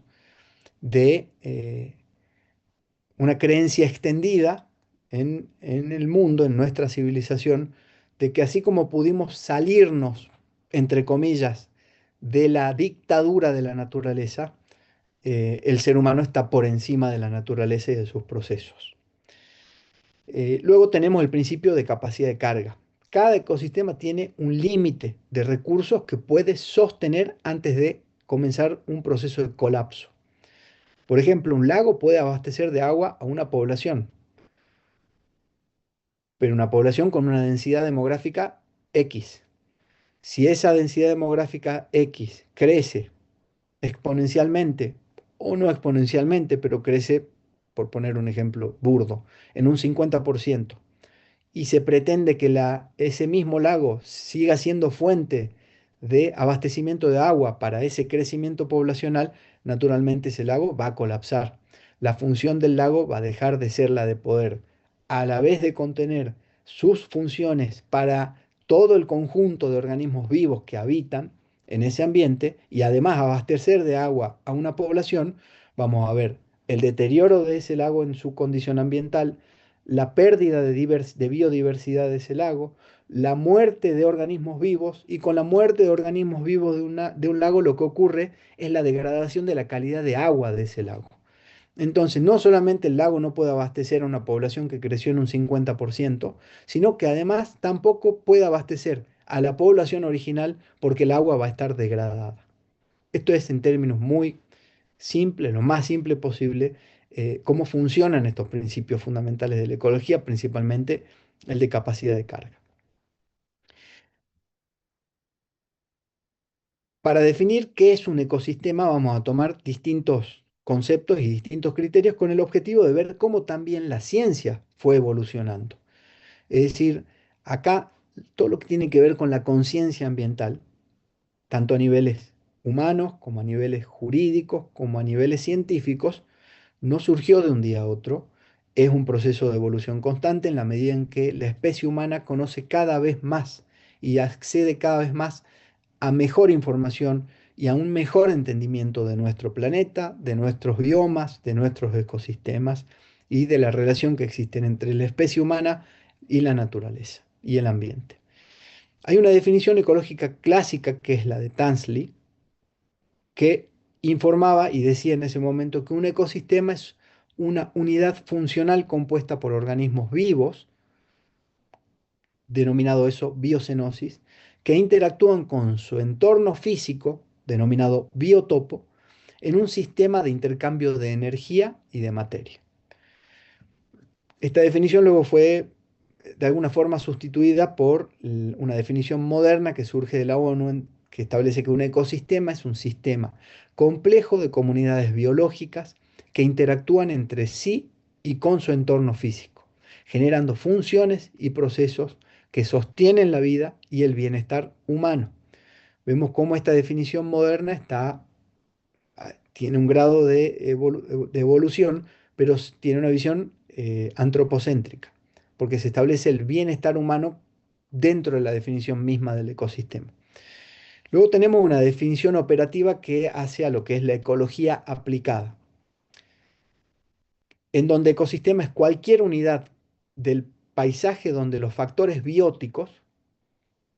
de una creencia extendida en el mundo, en nuestra civilización, de que así como pudimos salirnos, entre comillas, de la dictadura de la naturaleza, el ser humano está por encima de la naturaleza y de sus procesos. Luego tenemos el principio de capacidad de carga. Cada ecosistema tiene un límite de recursos que puede sostener antes de comenzar un proceso de colapso. Por ejemplo, un lago puede abastecer de agua a una población, pero una población con una densidad demográfica X. Si esa densidad demográfica X crece exponencialmente, o no exponencialmente, pero crece, por poner un ejemplo burdo, en un 50%, y se pretende que ese mismo lago siga siendo fuente de abastecimiento de agua para ese crecimiento poblacional, naturalmente ese lago va a colapsar. La función del lago va a dejar de ser la de poder, a la vez de contener sus funciones para todo el conjunto de organismos vivos que habitan en ese ambiente y además abastecer de agua a una población, vamos a ver el deterioro de ese lago en su condición ambiental, la pérdida de biodiversidad de ese lago, la muerte de organismos vivos y con la muerte de organismos vivos de un lago lo que ocurre es la degradación de la calidad de agua de ese lago. Entonces, no solamente el lago no puede abastecer a una población que creció en un 50%, sino que además tampoco puede abastecer a la población original porque el agua va a estar degradada. Esto es en términos muy simples, lo más simple posible, cómo funcionan estos principios fundamentales de la ecología, principalmente el de capacidad de carga. Para definir qué es un ecosistema, vamos a tomar distintos conceptos y distintos criterios con el objetivo de ver cómo también la ciencia fue evolucionando. Es decir, acá todo lo que tiene que ver con la conciencia ambiental, tanto a niveles humanos como a niveles jurídicos, como a niveles científicos, no surgió de un día a otro, es un proceso de evolución constante en la medida en que la especie humana conoce cada vez más y accede cada vez más a mejor información y a un mejor entendimiento de nuestro planeta, de nuestros biomas, de nuestros ecosistemas y de la relación que existe entre la especie humana y la naturaleza y el ambiente. Hay una definición ecológica clásica que es la de Tansley, que informaba y decía en ese momento que un ecosistema es una unidad funcional compuesta por organismos vivos, denominado eso biocenosis, que interactúan con su entorno físico, denominado biotopo, en un sistema de intercambio de energía y de materia. Esta definición luego fue de alguna forma sustituida por una definición moderna que surge de la ONU, que establece que un ecosistema es un sistema complejo de comunidades biológicas que interactúan entre sí y con su entorno físico, generando funciones y procesos que sostienen la vida y el bienestar humano. Vemos cómo esta definición moderna tiene un grado de evolución, pero tiene una visión antropocéntrica, porque se establece el bienestar humano dentro de la definición misma del ecosistema. Luego tenemos una definición operativa que hace a lo que es la ecología aplicada, en donde ecosistema es cualquier unidad del paisaje donde los factores bióticos,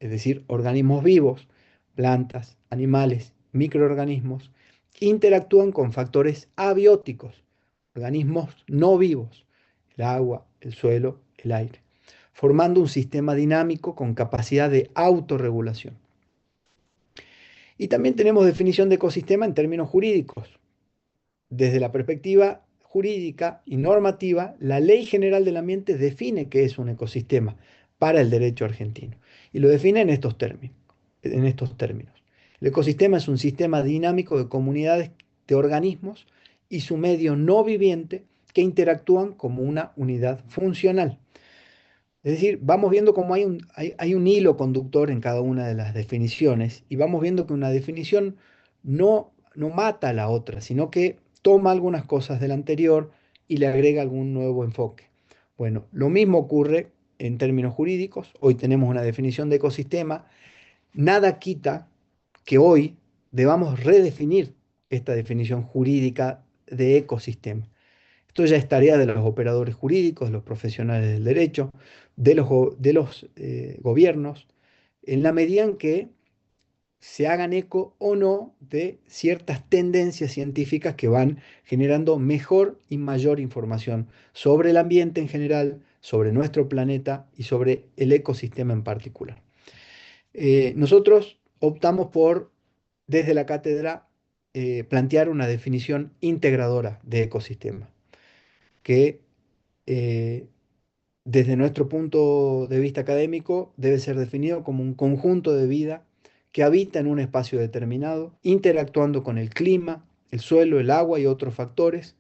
es decir, organismos vivos, plantas, animales, microorganismos, interactúan con factores abióticos, organismos no vivos, el agua, el suelo, el aire, formando un sistema dinámico con capacidad de autorregulación. Y también tenemos definición de ecosistema en términos jurídicos. Desde la perspectiva jurídica y normativa, la Ley General del Ambiente define qué es un ecosistema para el derecho argentino y lo define en estos términos. El ecosistema es un sistema dinámico de comunidades de organismos y su medio no viviente que interactúan como una unidad funcional. Es decir, vamos viendo cómo hay un hilo conductor en cada una de las definiciones y vamos viendo que una definición no mata a la otra, sino que toma algunas cosas del anterior y le agrega algún nuevo enfoque. Bueno, lo mismo ocurre en términos jurídicos. Hoy tenemos una definición de ecosistema. Nada quita que hoy debamos redefinir esta definición jurídica de ecosistema. Esto ya es tarea de los operadores jurídicos, de los profesionales del derecho, de los gobiernos, en la medida en que se hagan eco o no de ciertas tendencias científicas que van generando mejor y mayor información sobre el ambiente en general, sobre nuestro planeta y sobre el ecosistema en particular. Nosotros optamos por, desde la cátedra, plantear una definición integradora de ecosistema, que eh, desde nuestro punto de vista académico debe ser definido como un conjunto de vida que habita en un espacio determinado, interactuando con el clima, el suelo, el agua y otros factores,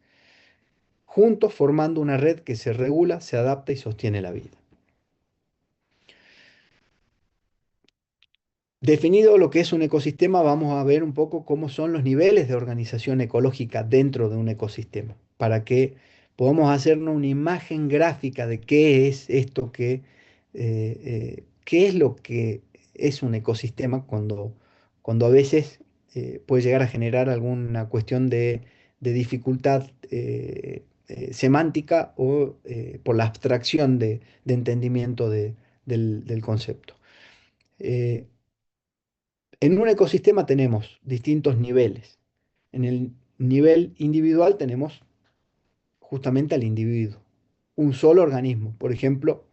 juntos formando una red que se regula, se adapta y sostiene la vida. Definido lo que es un ecosistema, vamos a ver un poco cómo son los niveles de organización ecológica dentro de un ecosistema, para que podamos hacernos una imagen gráfica de qué es esto qué es lo que es un ecosistema cuando a veces puede llegar a generar alguna cuestión de dificultad semántica o por la abstracción de entendimiento del concepto. Eh, en un ecosistema tenemos distintos niveles. En el nivel individual tenemos justamente al individuo, un solo organismo, por ejemplo,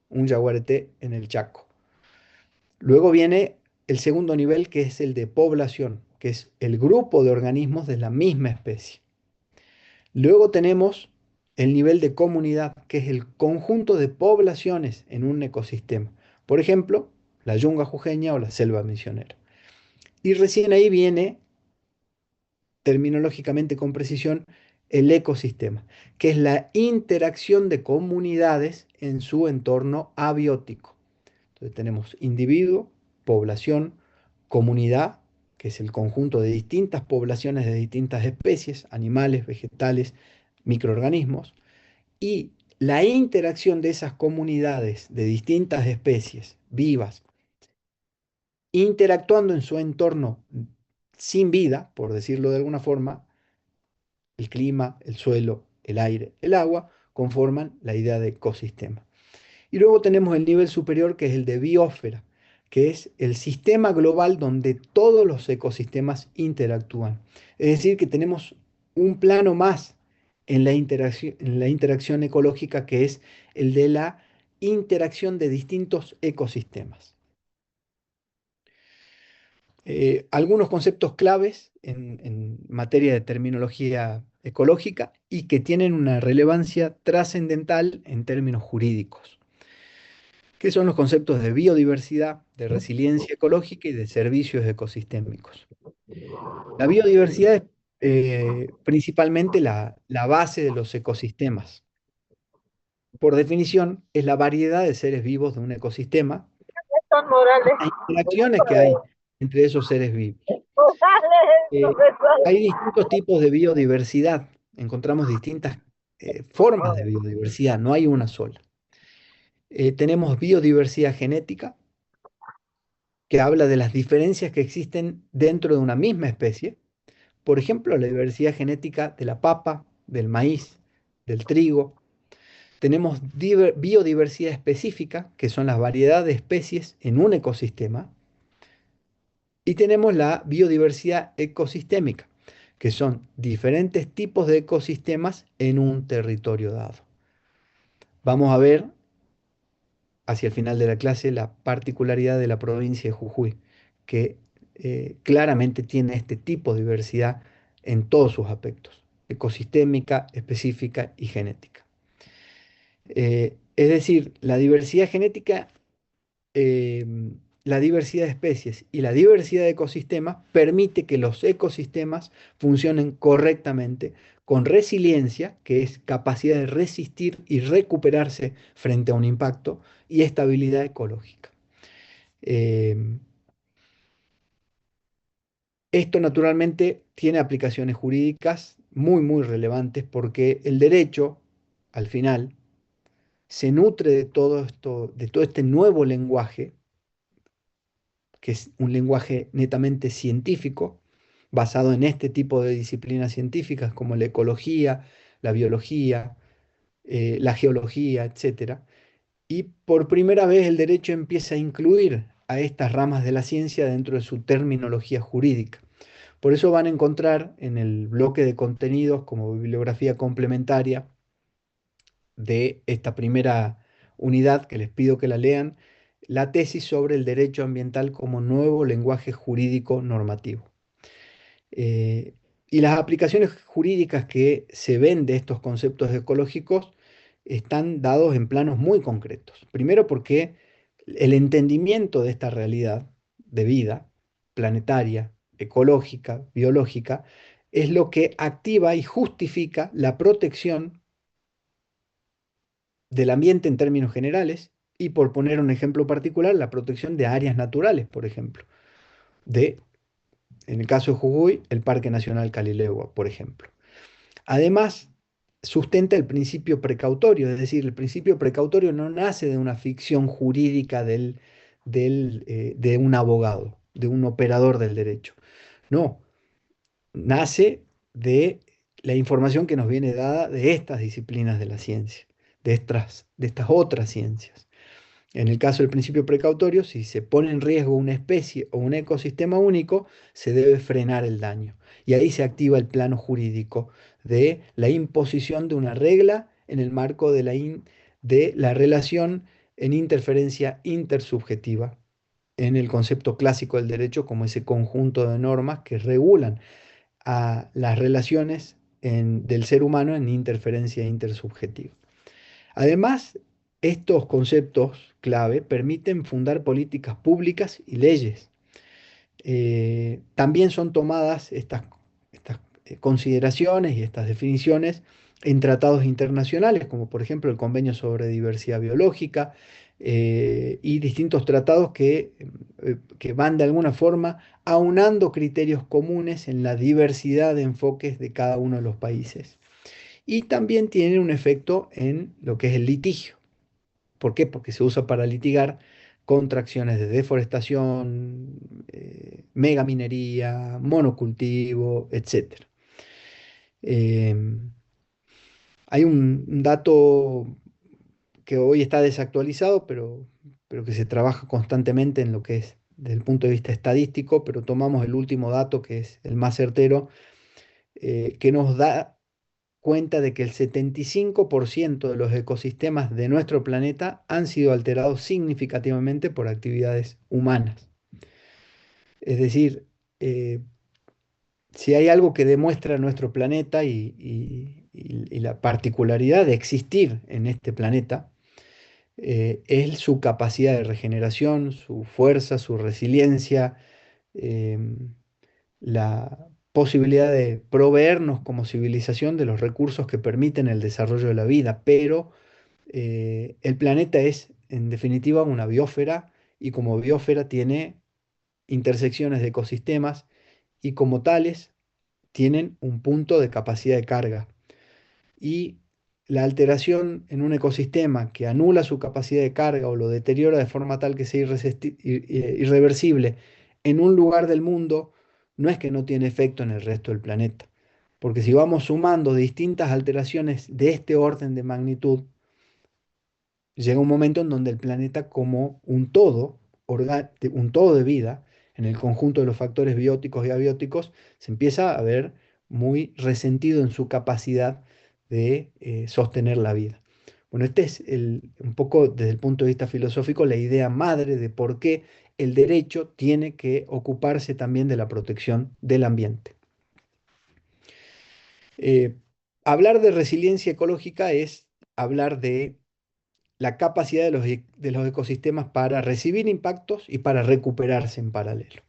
un yaguareté en el Chaco. Luego viene el segundo nivel, que es el de población, que es el grupo de organismos de la misma especie. Luego tenemos el nivel de comunidad, que es el conjunto de poblaciones en un ecosistema. Por ejemplo, la yunga jujeña o la selva misionera. Y recién ahí viene terminológicamente con precisión, el ecosistema, que es la interacción de comunidades en su entorno abiótico. Entonces tenemos individuo, población, comunidad, que es el conjunto de distintas poblaciones de distintas especies, animales, vegetales, microorganismos, y la interacción de esas comunidades de distintas especies vivas, interactuando en su entorno sin vida, por decirlo de alguna forma, el clima, el suelo, el aire, el agua, conforman la idea de ecosistema. Y luego tenemos el nivel superior que es el de biosfera, que es el sistema global donde todos los ecosistemas interactúan. Es decir, que tenemos un plano más en la interacción ecológica que es el de la interacción de distintos ecosistemas. Algunos conceptos claves en materia de terminología ecológica y que tienen una relevancia trascendental en términos jurídicos, que son los conceptos de biodiversidad, de resiliencia ecológica y de servicios ecosistémicos. La biodiversidad es principalmente la base de los ecosistemas. Por definición, es la variedad de seres vivos de un ecosistema Son y Morales. las interacciones que hay entre esos seres vivos. Morales, Eh, profesor. Hay distintos tipos de biodiversidad. Encontramos distintas formas de biodiversidad, no hay una sola. Tenemos biodiversidad genética, que habla de las diferencias que existen dentro de una misma especie. Por ejemplo, la diversidad genética de la papa, del maíz, del trigo. Tenemos biodiversidad específica, que son las variedades de especies en un ecosistema. Y tenemos la biodiversidad ecosistémica, que son diferentes tipos de ecosistemas en un territorio dado. Vamos a ver hacia el final de la clase la particularidad de la provincia de Jujuy, que claramente tiene este tipo de diversidad en todos sus aspectos, ecosistémica, específica y genética. Es decir, la diversidad genética, eh, la diversidad de especies y la diversidad de ecosistemas permite que los ecosistemas funcionen correctamente con resiliencia, que es capacidad de resistir y recuperarse frente a un impacto, y estabilidad ecológica. Eh, Esto naturalmente tiene aplicaciones jurídicas muy, muy relevantes porque el derecho, al final, se nutre de todo esto, de todo este nuevo lenguaje que es un lenguaje netamente científico, basado en este tipo de disciplinas científicas como la ecología, la biología, la geología, etcétera. Y por primera vez el derecho empieza a incluir a estas ramas de la ciencia dentro de su terminología jurídica. Por eso van a encontrar en el bloque de contenidos como bibliografía complementaria de esta primera unidad, que les pido que la lean, la tesis sobre el derecho ambiental como nuevo lenguaje jurídico normativo. Eh, y las aplicaciones jurídicas que se ven de estos conceptos ecológicos están dados en planos muy concretos. Primero porque el entendimiento de esta realidad de vida planetaria, ecológica, biológica, es lo que activa y justifica la protección del ambiente en términos generales y, por poner un ejemplo particular, la protección de áreas naturales, por ejemplo, de, en el caso de Jujuy, el Parque Nacional Calilegua, por ejemplo. Además, sustenta el principio precautorio, es decir, el principio precautorio no nace de una ficción jurídica de un abogado, de un operador del derecho. No, nace de la información que nos viene dada de estas disciplinas de la ciencia, de estas otras ciencias. En el caso del principio precautorio, si se pone en riesgo una especie o un ecosistema único, se debe frenar el daño. Y ahí se activa el plano jurídico de la imposición de una regla en el marco de la relación en interferencia intersubjetiva, en el concepto clásico del derecho como ese conjunto de normas que regulan a las relaciones del ser humano en interferencia intersubjetiva. Además, estos conceptos clave permiten fundar políticas públicas y leyes. También son tomadas estas consideraciones y estas definiciones en tratados internacionales, como por ejemplo el Convenio sobre Diversidad Biológica, y distintos tratados que van de alguna forma aunando criterios comunes en la diversidad de enfoques de cada uno de los países. Y también tienen un efecto en lo que es el litigio. ¿Por qué? Porque se usa para litigar contra acciones de deforestación, megaminería, monocultivo, etcétera. Em, Hay un dato que hoy está desactualizado, pero que se trabaja constantemente en lo que es desde el punto de vista estadístico, pero tomamos el último dato, que es el más certero, que nos da cuenta de que el 75% de los ecosistemas de nuestro planeta han sido alterados significativamente por actividades humanas. Es decir, eh, si hay algo que demuestra nuestro planeta y la particularidad de existir en este planeta, es su capacidad de regeneración, su fuerza, su resiliencia, em, la posibilidad de proveernos como civilización de los recursos que permiten el desarrollo de la vida, pero el planeta es en definitiva una biosfera y como biosfera tiene intersecciones de ecosistemas y como tales tienen un punto de capacidad de carga. Y la alteración en un ecosistema que anula su capacidad de carga o lo deteriora de forma tal que sea irreversible en un lugar del mundo, no es que no tiene efecto en el resto del planeta. Porque si vamos sumando distintas alteraciones de este orden de magnitud, llega un momento en donde el planeta como un todo de vida, en el conjunto de los factores bióticos y abióticos, se empieza a ver muy resentido en su capacidad de sostener la vida. Bueno, este es un poco desde el punto de vista filosófico la idea madre de por qué el derecho tiene que ocuparse también de la protección del ambiente. Eh, Hablar de resiliencia ecológica es hablar de la capacidad de los ecosistemas para recibir impactos y para recuperarse en paralelo.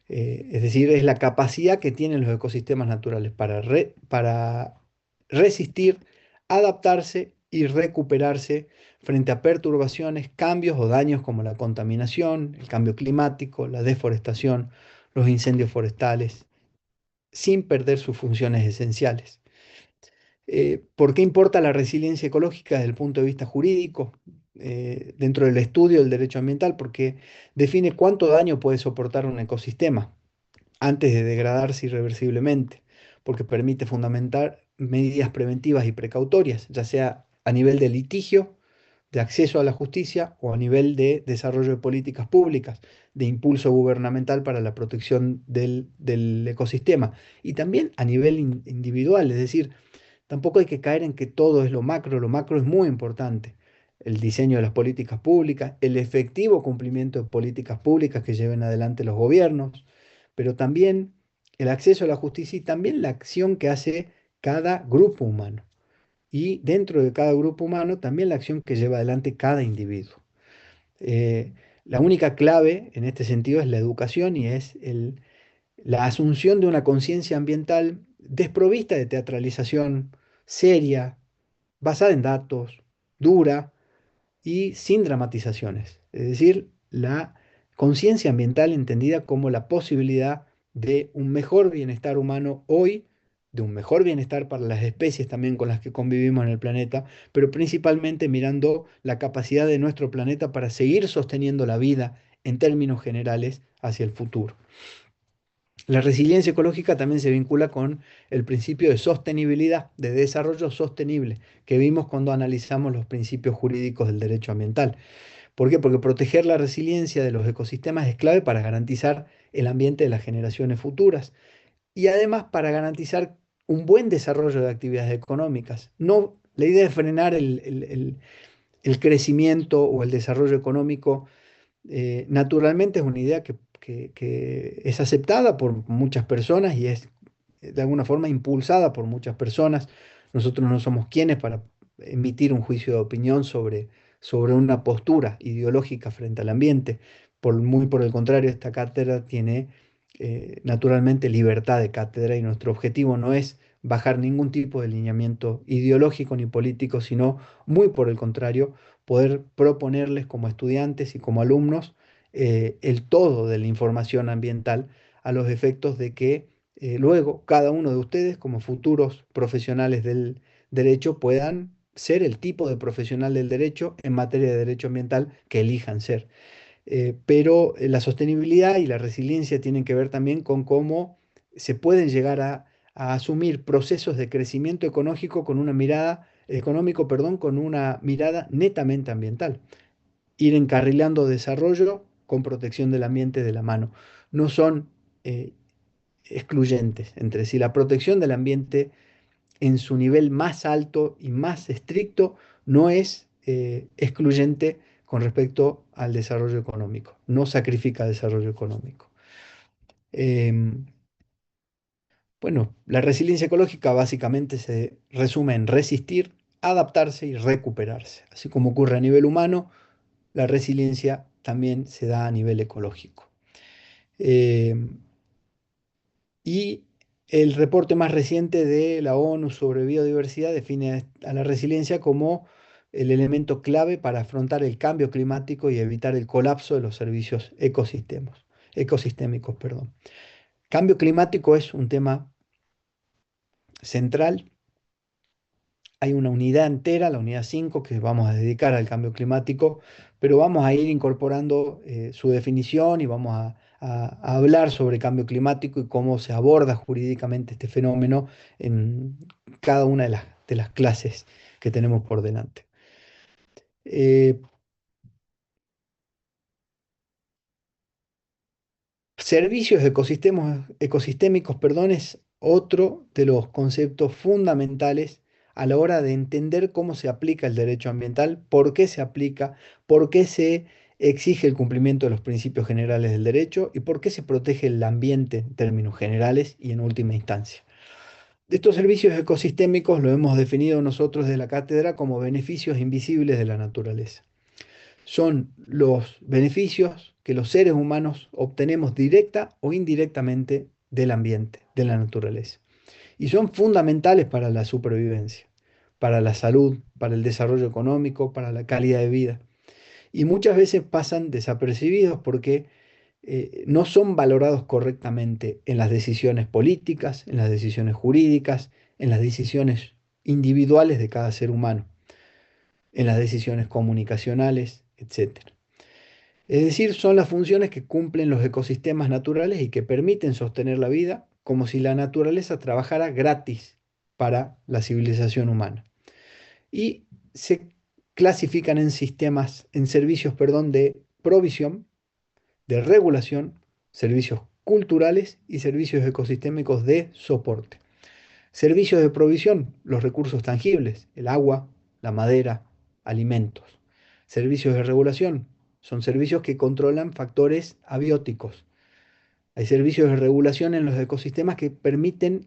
Es decir, es la capacidad que tienen los ecosistemas naturales para resistir, adaptarse y recuperarse frente a perturbaciones, cambios o daños como la contaminación, el cambio climático, la deforestación, los incendios forestales, sin perder sus funciones esenciales. ¿Por qué importa la resiliencia ecológica desde el punto de vista jurídico? Dentro del estudio del derecho ambiental, porque define cuánto daño puede soportar un ecosistema antes de degradarse irreversiblemente, porque permite medidas preventivas y precautorias, ya sea a nivel de litigio, de acceso a la justicia o a nivel de desarrollo de políticas públicas, de impulso gubernamental para la protección del ecosistema y también a nivel individual, es decir, tampoco hay que caer en que todo es lo macro es muy importante. El diseño de las políticas públicas, el efectivo cumplimiento de políticas públicas que lleven adelante los gobiernos, pero también el acceso a la justicia y también la acción que hace cada grupo humano. Y dentro de cada grupo humano también la acción que lleva adelante cada individuo. Eh, la única clave en este sentido es la educación y es la asunción de una conciencia ambiental desprovista de teatralización seria, basada en datos, dura y sin dramatizaciones. Es decir, la conciencia ambiental entendida como la posibilidad de un mejor bienestar humano hoy, de un mejor bienestar para las especies también con las que convivimos en el planeta, pero principalmente mirando la capacidad de nuestro planeta para seguir sosteniendo la vida en términos generales hacia el futuro. La resiliencia ecológica también se vincula con el principio de sostenibilidad, de desarrollo sostenible, que vimos cuando analizamos los principios jurídicos del derecho ambiental. ¿Por qué? Porque proteger la resiliencia de los ecosistemas es clave para garantizar el ambiente de las generaciones futuras y además para garantizar un buen desarrollo de actividades económicas. No, la idea es frenar el crecimiento o el desarrollo económico naturalmente es una idea que es aceptada por muchas personas y es de alguna forma impulsada por muchas personas. Nosotros no somos quienes para emitir un juicio de opinión sobre una postura ideológica frente al ambiente. Muy por el contrario, esta cátedra tiene naturalmente libertad de cátedra y nuestro objetivo no es bajar ningún tipo de lineamiento ideológico ni político, sino muy por el contrario, poder proponerles como estudiantes y como alumnos el todo de la información ambiental a los efectos de que luego cada uno de ustedes como futuros profesionales del derecho puedan ser el tipo de profesional del derecho en materia de derecho ambiental que elijan ser. Pero la sostenibilidad y la resiliencia tienen que ver también con cómo se pueden llegar a asumir procesos de crecimiento económico con una mirada, económico, perdón, con una mirada netamente ambiental. Ir encarrilando desarrollo con protección del ambiente de la mano. No son eh, excluyentes entre sí. La protección del ambiente en su nivel más alto y más estricto no es excluyente con respecto al desarrollo económico, no sacrifica desarrollo económico. Em, bueno, la resiliencia ecológica básicamente se resume en resistir, adaptarse y recuperarse. Así como ocurre a nivel humano, la resiliencia también se da a nivel ecológico. Em, Y el reporte más reciente de la ONU sobre biodiversidad define a la resiliencia como el elemento clave para afrontar el cambio climático y evitar el colapso de los servicios ecosistémicos, perdón. Cambio climático es un tema central. Hay una unidad entera, la unidad 5 que vamos a dedicar al cambio climático, pero vamos a ir incorporando su definición y vamos a hablar sobre cambio climático y cómo se aborda jurídicamente este fenómeno en cada una de las clases que tenemos por delante. Eh, Servicios ecosistémicos, perdón, es otro de los conceptos fundamentales a la hora de entender cómo se aplica el derecho ambiental, por qué se aplica, por qué se exige el cumplimiento de los principios generales del derecho y por qué se protege el ambiente en términos generales y en última instancia. Estos servicios ecosistémicos lo hemos definido nosotros de la cátedra como beneficios invisibles de la naturaleza. Son los beneficios que los seres humanos obtenemos directa o indirectamente del ambiente, de la naturaleza. Y son fundamentales para la supervivencia, para la salud, para el desarrollo económico, para la calidad de vida. Y muchas veces pasan desapercibidos porque no son valorados correctamente en las decisiones políticas, en las decisiones jurídicas, en las decisiones individuales de cada ser humano, en las decisiones comunicacionales, etcétera. Es decir, son las funciones que cumplen los ecosistemas naturales y que permiten sostener la vida como si la naturaleza trabajara gratis para la civilización humana. Y se clasifican en sistemas, en servicios, perdón, de provisión, de regulación, servicios culturales y servicios ecosistémicos de soporte. Servicios de provisión, los recursos tangibles, el agua, la madera, alimentos. Servicios de regulación, son servicios que controlan factores abióticos. Hay servicios de regulación en los ecosistemas que permiten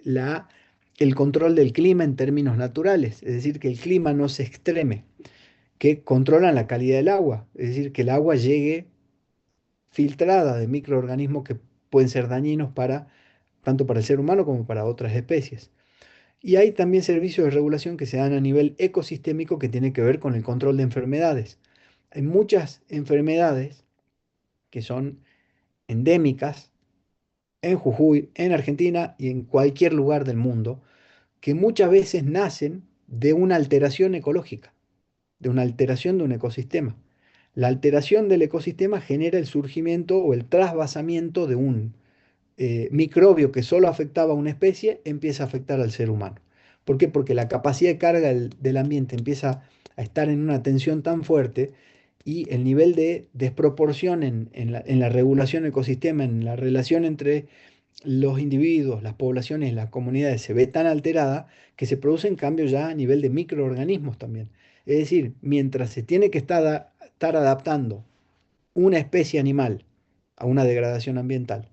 el control del clima en términos naturales, es decir, que el clima no se extreme, que controlan la calidad del agua, es decir, que el agua llegue filtrada de microorganismos que pueden ser dañinos tanto para el ser humano como para otras especies. Y hay también servicios de regulación que se dan a nivel ecosistémico que tiene que ver con el control de enfermedades. Hay muchas enfermedades que son endémicas en Jujuy, en Argentina y en cualquier lugar del mundo, que muchas veces nacen de una alteración ecológica, de una alteración de un ecosistema. La alteración del ecosistema genera el surgimiento o el trasvasamiento de un microbio que solo afectaba a una especie, empieza a afectar al ser humano. ¿Por qué? Porque la capacidad de carga del ambiente empieza a estar en una tensión tan fuerte y el nivel de desproporción en la regulación del ecosistema, en la relación entre los individuos, las poblaciones, las comunidades se ve tan alterada que se producen cambios ya a nivel de microorganismos también. Es decir, mientras se tiene que estar adaptando una especie animal a una degradación ambiental,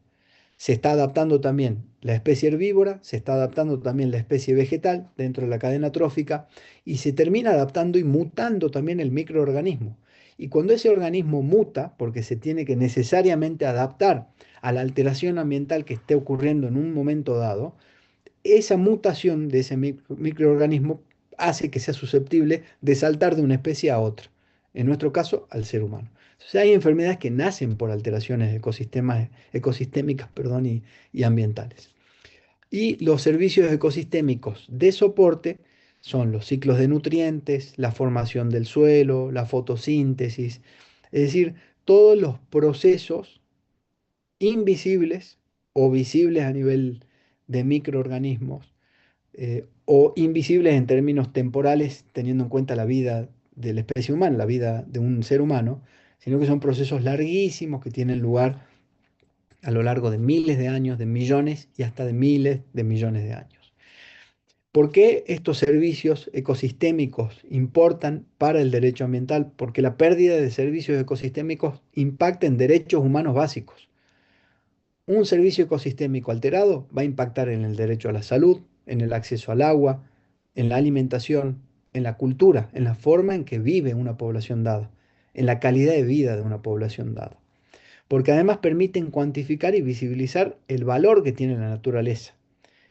se está adaptando también la especie herbívora, se está adaptando también la especie vegetal dentro de la cadena trófica y se termina adaptando y mutando también el microorganismo. Y cuando ese organismo muta, porque se tiene que necesariamente adaptar a la alteración ambiental que esté ocurriendo en un momento dado, esa mutación de ese microorganismo hace que sea susceptible de saltar de una especie a otra, en nuestro caso al ser humano. Entonces hay enfermedades que nacen por alteraciones ecosistémicas, perdón, y ambientales. Y los servicios ecosistémicos de soporte son los ciclos de nutrientes, la formación del suelo, la fotosíntesis, es decir, todos los procesos invisibles o visibles a nivel de microorganismos o invisibles en términos temporales, teniendo en cuenta la vida de la especie humana, la vida de un ser humano, sino que son procesos larguísimos que tienen lugar a lo largo de miles de años, de millones y hasta de miles de millones de años. ¿Por qué estos servicios ecosistémicos importan para el derecho ambiental? Porque la pérdida de servicios ecosistémicos impacta en derechos humanos básicos. Un servicio ecosistémico alterado va a impactar en el derecho a la salud, en el acceso al agua, en la alimentación, en la cultura, en la forma en que vive una población dada, en la calidad de vida de una población dada. Porque además permiten cuantificar y visibilizar el valor que tiene la naturaleza.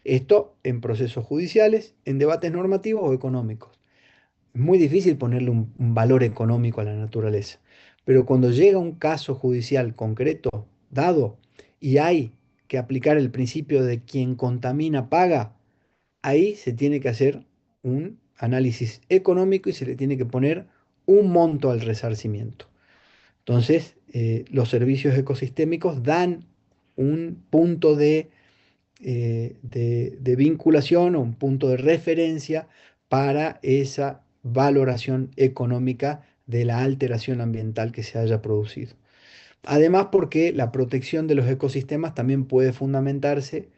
Esto en procesos judiciales, en debates normativos o económicos. Es muy difícil ponerle un valor económico a la naturaleza, pero cuando llega un caso judicial concreto, dado, y hay que aplicar el principio de quien contamina paga, ahí se tiene que hacer un análisis económico y se le tiene que poner un monto al resarcimiento. Entonces, los servicios ecosistémicos dan un punto de vinculación o un punto de referencia para esa valoración económica de la alteración ambiental que se haya producido. Además, porque la protección de los ecosistemas también puede fundamentarse,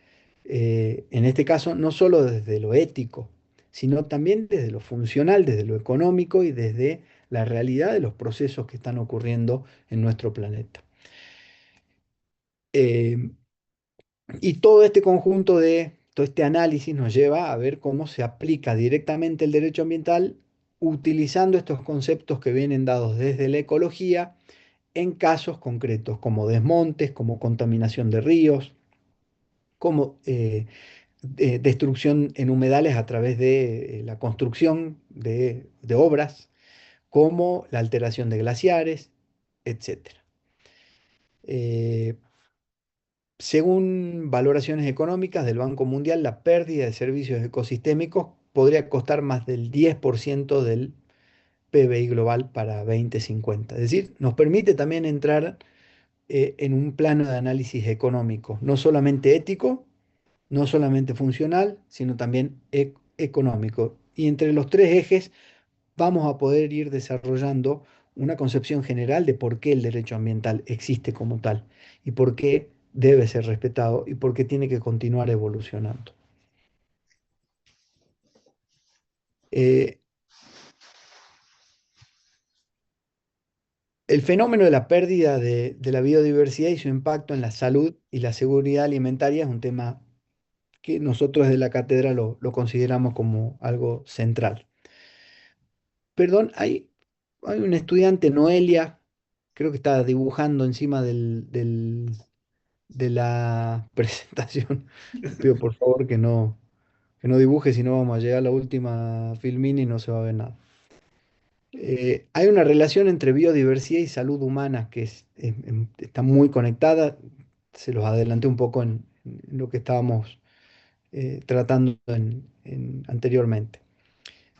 en este caso, no solo desde lo ético, sino también desde lo funcional, desde lo económico y desde la realidad de los procesos que están ocurriendo en nuestro planeta. Eh, Y todo este conjunto todo este análisis nos lleva a ver cómo se aplica directamente el derecho ambiental utilizando estos conceptos que vienen dados desde la ecología en casos concretos, como desmontes, como contaminación de ríos, como destrucción en humedales a través de la construcción de obras, como la alteración de glaciares, etcétera. Eh, Según valoraciones económicas del Banco Mundial, la pérdida de servicios ecosistémicos podría costar más del 10% del PBI global para 2050. Es decir, nos permite también entrar en un plano de análisis económico, no solamente ético, no solamente funcional, sino también económico. Y entre los tres ejes vamos a poder ir desarrollando una concepción general de por qué el derecho ambiental existe como tal y por qué debe ser respetado y por qué tiene que continuar evolucionando. Eh, el fenómeno de la pérdida de la biodiversidad y su impacto en la salud y la seguridad alimentaria es un tema que nosotros desde la cátedra lo consideramos como algo central. Perdón, hay un estudiante, Noelia, creo que está dibujando encima de la presentación. Le pido por favor que no dibuje, si no vamos a llegar a la última filmina y no se va a ver nada. Hay una relación entre biodiversidad y salud humana que está muy conectada. Se los adelanté un poco en lo que estábamos tratando anteriormente.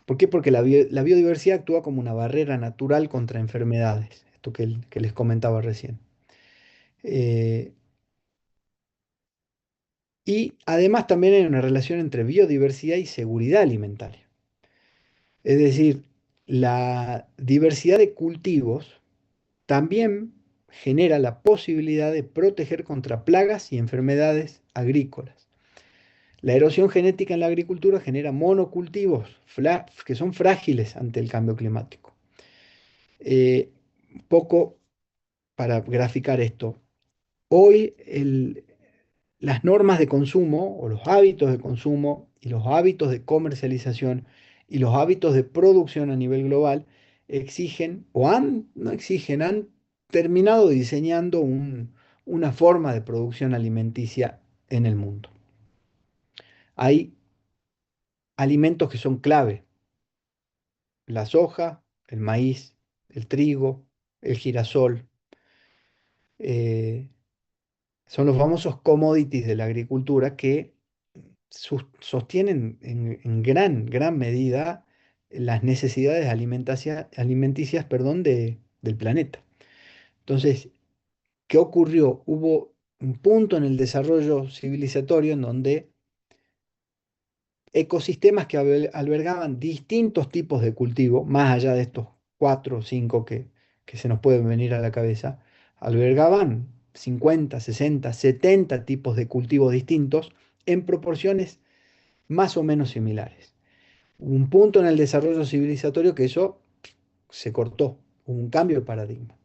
¿Por qué? Porque la biodiversidad actúa como una barrera natural contra enfermedades, esto que les comentaba recién. Eh, y además también hay una relación entre biodiversidad y seguridad alimentaria. Es decir, la diversidad de cultivos también genera la posibilidad de proteger contra plagas y enfermedades agrícolas. La erosión genética en la agricultura genera monocultivos que son frágiles ante el cambio climático. Eh, poco para graficar esto. Hoy las normas de consumo o los hábitos de consumo y los hábitos de comercialización y los hábitos de producción a nivel global exigen o no exigen, han terminado diseñando una forma de producción alimenticia en el mundo. Hay alimentos que son clave: la soja, el maíz, el trigo, el girasol. eh, Son los famosos commodities de la agricultura que sostienen en gran medida las necesidades alimenticias, perdón, del planeta. Entonces, ¿qué ocurrió? Hubo un punto en el desarrollo civilizatorio en donde ecosistemas que albergaban distintos tipos de cultivo, más allá de estos cuatro o cinco que se nos pueden venir a la cabeza, albergaban 50, 60, 70 tipos de cultivos distintos en proporciones más o menos similares. Hubo un punto en el desarrollo civilizatorio que eso se cortó, hubo un cambio de paradigma.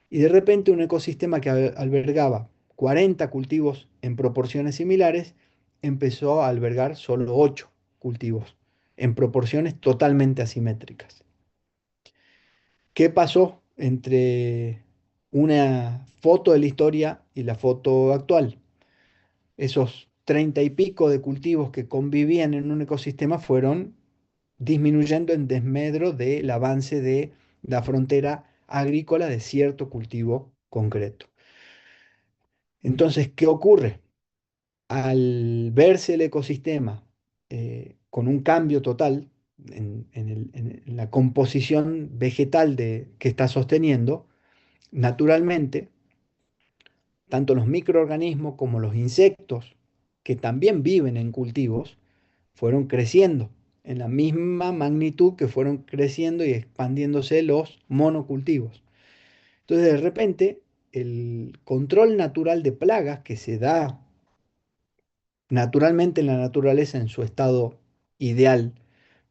Y de repente un ecosistema que albergaba 40 cultivos en proporciones similares empezó a albergar solo 8 cultivos en proporciones totalmente asimétricas. ¿Qué pasó entre una foto de la historia y la foto actual? Esos 30 y pico de cultivos que convivían en un ecosistema fueron disminuyendo en desmedro del avance de la frontera agrícola de cierto cultivo concreto. Entonces, ¿qué ocurre? Al verse el ecosistema con un cambio total en la composición vegetal que está sosteniendo, naturalmente, tanto los microorganismos como los insectos, que también viven en cultivos, fueron creciendo en la misma magnitud que fueron creciendo y expandiéndose los monocultivos. Entonces, de repente, el control natural de plagas que se da naturalmente en la naturaleza en su estado ideal,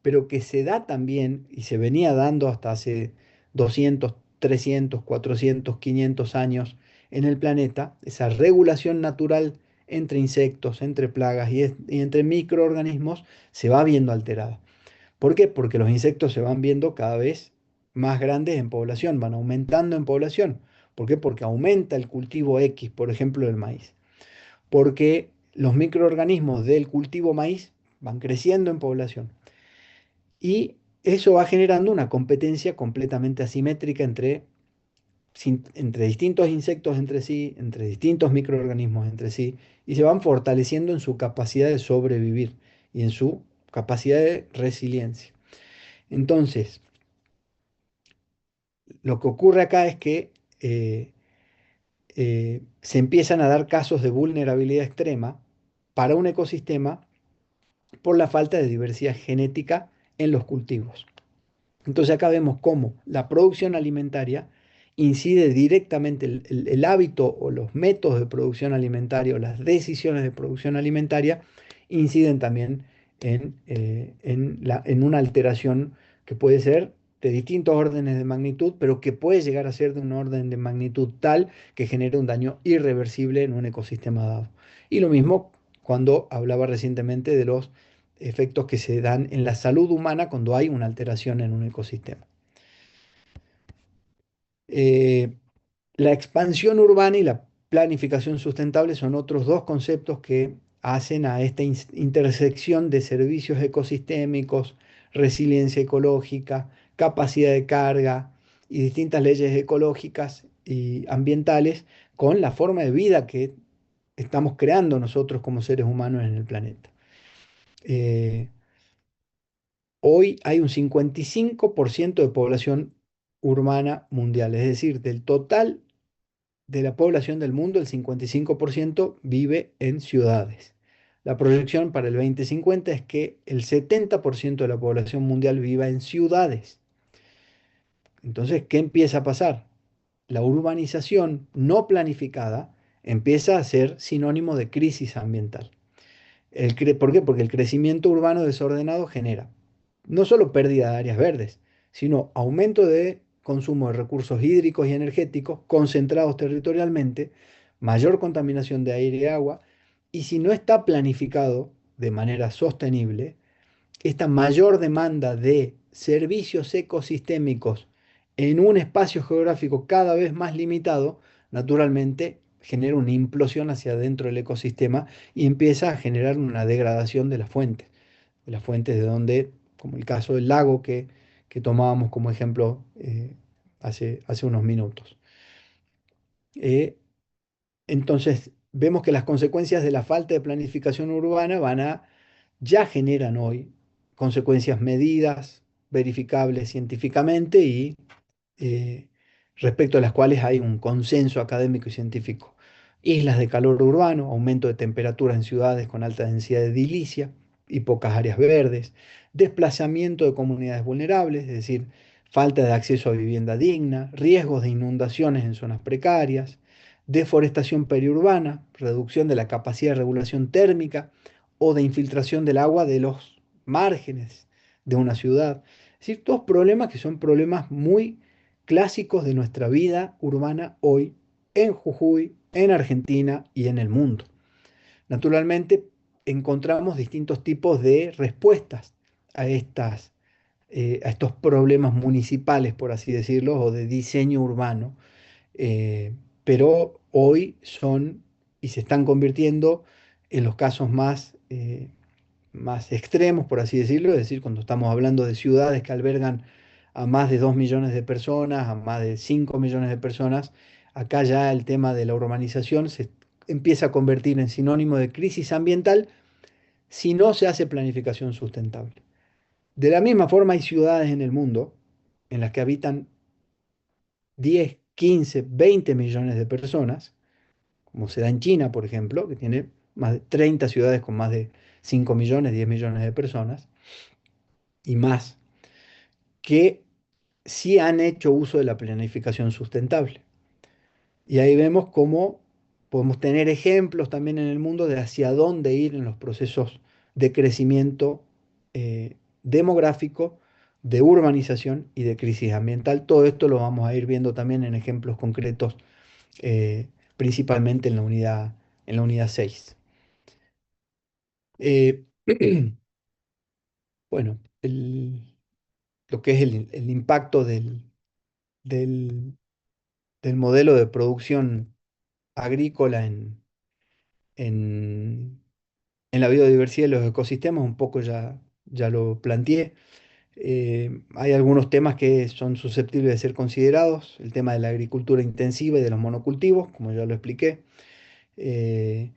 pero que se da también y se venía dando hasta hace 200, 300, 400, 500 años en el planeta, esa regulación natural entre insectos, entre plagas y entre microorganismos se va viendo alterada. ¿Por qué? Porque los insectos se van viendo cada vez más grandes en población, van aumentando en población. ¿Por qué? Porque aumenta el cultivo X, por ejemplo, del maíz, porque los microorganismos del cultivo maíz van creciendo en población y eso va generando una competencia completamente asimétrica entre distintos insectos entre sí, entre distintos microorganismos entre sí, y se van fortaleciendo en su capacidad de sobrevivir y en su capacidad de resiliencia. Entonces, lo que ocurre acá es que se empiezan a dar casos de vulnerabilidad extrema para un ecosistema por la falta de diversidad genética en los cultivos. Entonces acá vemos cómo la producción alimentaria incide directamente, el hábito o los métodos de producción alimentaria o las decisiones de producción alimentaria inciden también en una alteración que puede ser de distintos órdenes de magnitud, pero que puede llegar a ser de un orden de magnitud tal que genere un daño irreversible en un ecosistema dado. Y lo mismo cuando hablaba recientemente de los efectos que se dan en la salud humana cuando hay una alteración en un ecosistema. Eh, la expansión urbana y la planificación sustentable son otros dos conceptos que hacen a esta intersección de servicios ecosistémicos, resiliencia ecológica, capacidad de carga y distintas leyes ecológicas y ambientales con la forma de vida que estamos creando nosotros como seres humanos en el planeta. Eh, Hoy hay un 55% de población urbana mundial, es decir, del total de la población del mundo, el 55% vive en ciudades. La proyección para el 2050 es que el 70% de la población mundial viva en ciudades. Entonces, ¿qué empieza a pasar? La urbanización no planificada empieza a ser sinónimo de crisis ambiental. ¿Por qué? Porque el crecimiento urbano desordenado genera no solo pérdida de áreas verdes, sino aumento de consumo de recursos hídricos y energéticos concentrados territorialmente, mayor contaminación de aire y agua, y si no está planificado de manera sostenible, esta mayor demanda de servicios ecosistémicos en un espacio geográfico cada vez más limitado, naturalmente genera una implosión hacia adentro del ecosistema y empieza a generar una degradación de las fuentes de donde, como el caso del lago que tomábamos como ejemplo hace unos minutos. Eh, entonces, vemos que las consecuencias de la falta de planificación urbana ya generan hoy consecuencias medidas, verificables científicamente y eh, respecto a las cuales hay un consenso académico y científico. Islas de calor urbano, aumento de temperaturas en ciudades con alta densidad de edilicia y pocas áreas verdes, desplazamiento de comunidades vulnerables, es decir, falta de acceso a vivienda digna, riesgos de inundaciones en zonas precarias, deforestación periurbana, reducción de la capacidad de regulación térmica o de infiltración del agua de los márgenes de una ciudad. Es decir, todos problemas que son problemas muy clásicos de nuestra vida urbana hoy en Jujuy, en Argentina y en el mundo. Naturalmente, encontramos distintos tipos de respuestas a a estos problemas municipales, por así decirlo, o de diseño urbano, eh, pero hoy son y se están convirtiendo en los casos más extremos, por así decirlo, es decir, cuando estamos hablando de ciudades que albergan a más de 2 millones de personas, a más de 5 millones de personas, acá ya el tema de la urbanización se empieza a convertir en sinónimo de crisis ambiental si no se hace planificación sustentable. De la misma forma hay ciudades en el mundo en las que habitan 10, 15, 20 millones de personas, como se da en China, por ejemplo, que tiene más de 30 ciudades con más de 5 millones, 10 millones de personas y más, que sí han hecho uso de la planificación sustentable. Y ahí vemos cómo podemos tener ejemplos también en el mundo de hacia dónde ir en los procesos de crecimiento demográfico, de urbanización y de crisis ambiental. Todo esto lo vamos a ir viendo también en ejemplos concretos, principalmente en la unidad 6. Eh, bueno, lo que es el impacto del, del modelo de producción agrícola en, en la biodiversidad y los ecosistemas, un poco ya lo planteé. Hay algunos temas que son susceptibles de ser considerados, el tema de la agricultura intensiva y de los monocultivos, como ya lo expliqué. Eh,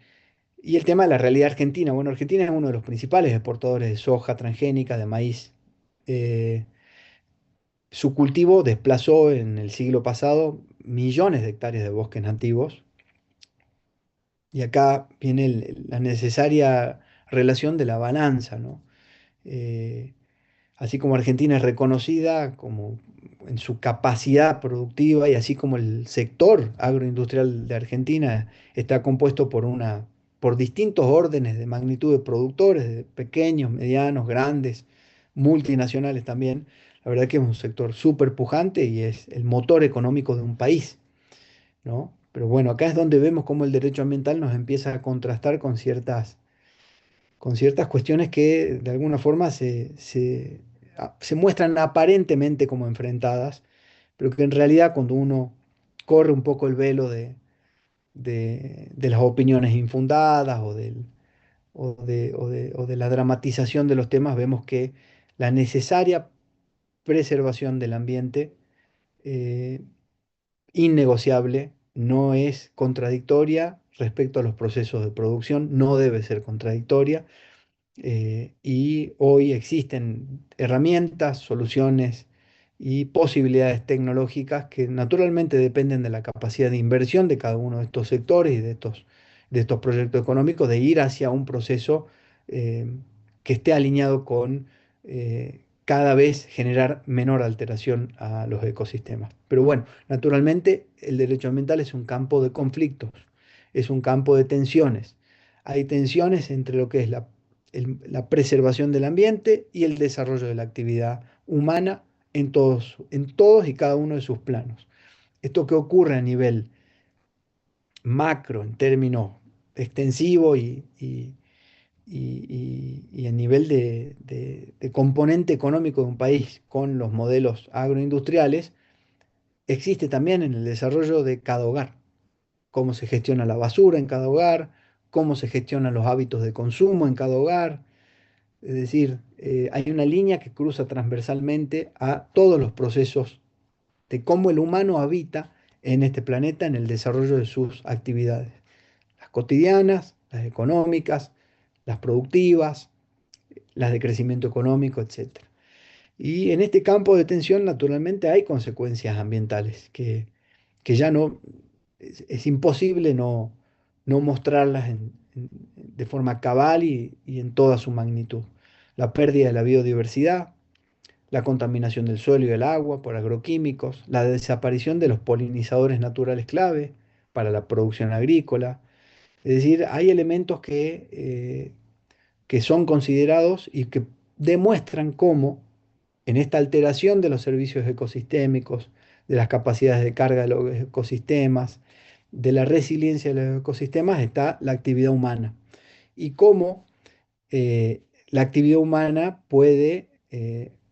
y el tema de la realidad argentina. Bueno, Argentina es uno de los principales exportadores de soja transgénica, de maíz. Eh, Su cultivo desplazó en el siglo pasado millones de hectáreas de bosques nativos Y acá viene la necesaria relación de la balanza, ¿no? Eh, Así como Argentina es reconocida como en su capacidad productiva y así como el sector agroindustrial de Argentina está compuesto por distintos órdenes de magnitud de productores, de pequeños, medianos, grandes, multinacionales también. La verdad que es un sector súper pujante y es el motor económico de un país, ¿no? Pero bueno, acá es donde vemos cómo el derecho ambiental nos empieza a contrastar con ciertas cuestiones que de alguna forma se muestran aparentemente como enfrentadas, pero que en realidad cuando uno corre un poco el velo de las opiniones infundadas o de la dramatización de los temas, vemos que la necesaria preservación del ambiente, eh, innegociable, no es contradictoria respecto a los procesos de producción, no debe ser contradictoria. Y hoy existen herramientas, soluciones y posibilidades tecnológicas que naturalmente dependen de la capacidad de inversión de cada uno de estos sectores y de estos proyectos económicos de ir hacia un proceso eh, que esté alineado con cada vez generar menor alteración a los ecosistemas. Pero bueno, naturalmente el derecho ambiental es un campo de conflictos, es un campo de tensiones. Hay tensiones entre lo que es la preservación del ambiente y el desarrollo de la actividad humana en todos y cada uno de sus planos. Esto que ocurre a nivel macro, en términos extensivo y a nivel de componente económico de un país con los modelos agroindustriales, existe también en el desarrollo de cada hogar, cómo se gestiona la basura en cada hogar, cómo se gestionan los hábitos de consumo en cada hogar. Es decir, hay una línea que cruza transversalmente a todos los procesos de cómo el humano habita en este planeta en el desarrollo de sus actividades, las cotidianas, las económicas, las productivas, las de crecimiento económico, etcétera. Y en este campo de tensión, naturalmente, hay consecuencias ambientales que ya no, es imposible no mostrarlas de forma cabal y en toda su magnitud. La pérdida de la biodiversidad, la contaminación del suelo y del agua por agroquímicos, la desaparición de los polinizadores naturales clave para la producción agrícola. Es decir, hay elementos que son considerados y que demuestran cómo en esta alteración de los servicios ecosistémicos, de las capacidades de carga de los ecosistemas, de la resiliencia de los ecosistemas, está la actividad humana. Y cómo la actividad humana puede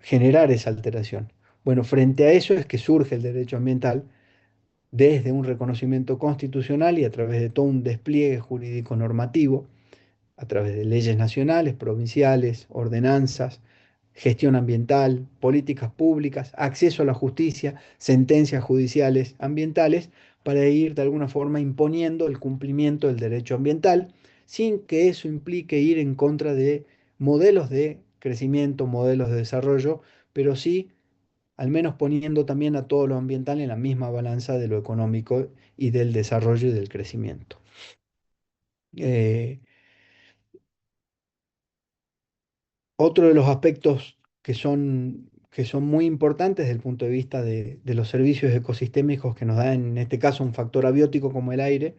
generar esa alteración. Bueno, frente a eso es que surge el derecho ambiental desde un reconocimiento constitucional y a través de todo un despliegue jurídico normativo, a través de leyes nacionales, provinciales, ordenanzas, gestión ambiental, políticas públicas, acceso a la justicia, sentencias judiciales ambientales, para ir de alguna forma imponiendo el cumplimiento del derecho ambiental, sin que eso implique ir en contra de modelos de crecimiento, modelos de desarrollo, pero sí al menos poniendo también a todo lo ambiental en la misma balanza de lo económico y del desarrollo y del crecimiento. Eh, Otro de los aspectos que son muy importantes desde el punto de vista de los servicios ecosistémicos que nos da en este caso un factor abiótico como el aire,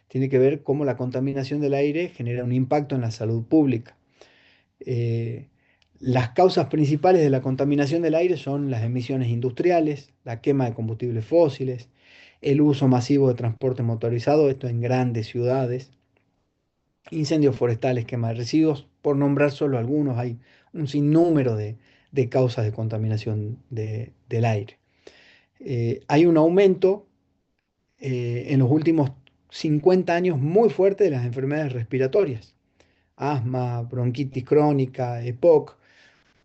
tiene que ver cómo la contaminación del aire genera un impacto en la salud pública. Eh, las causas principales de la contaminación del aire son las emisiones industriales, la quema de combustibles fósiles, el uso masivo de transporte motorizado, esto en grandes ciudades, incendios forestales, quema de residuos, por nombrar solo algunos, hay un sinnúmero de causas de contaminación del aire. Hay un aumento en los últimos 50 años muy fuerte de las enfermedades respiratorias, asma, bronquitis crónica, EPOC.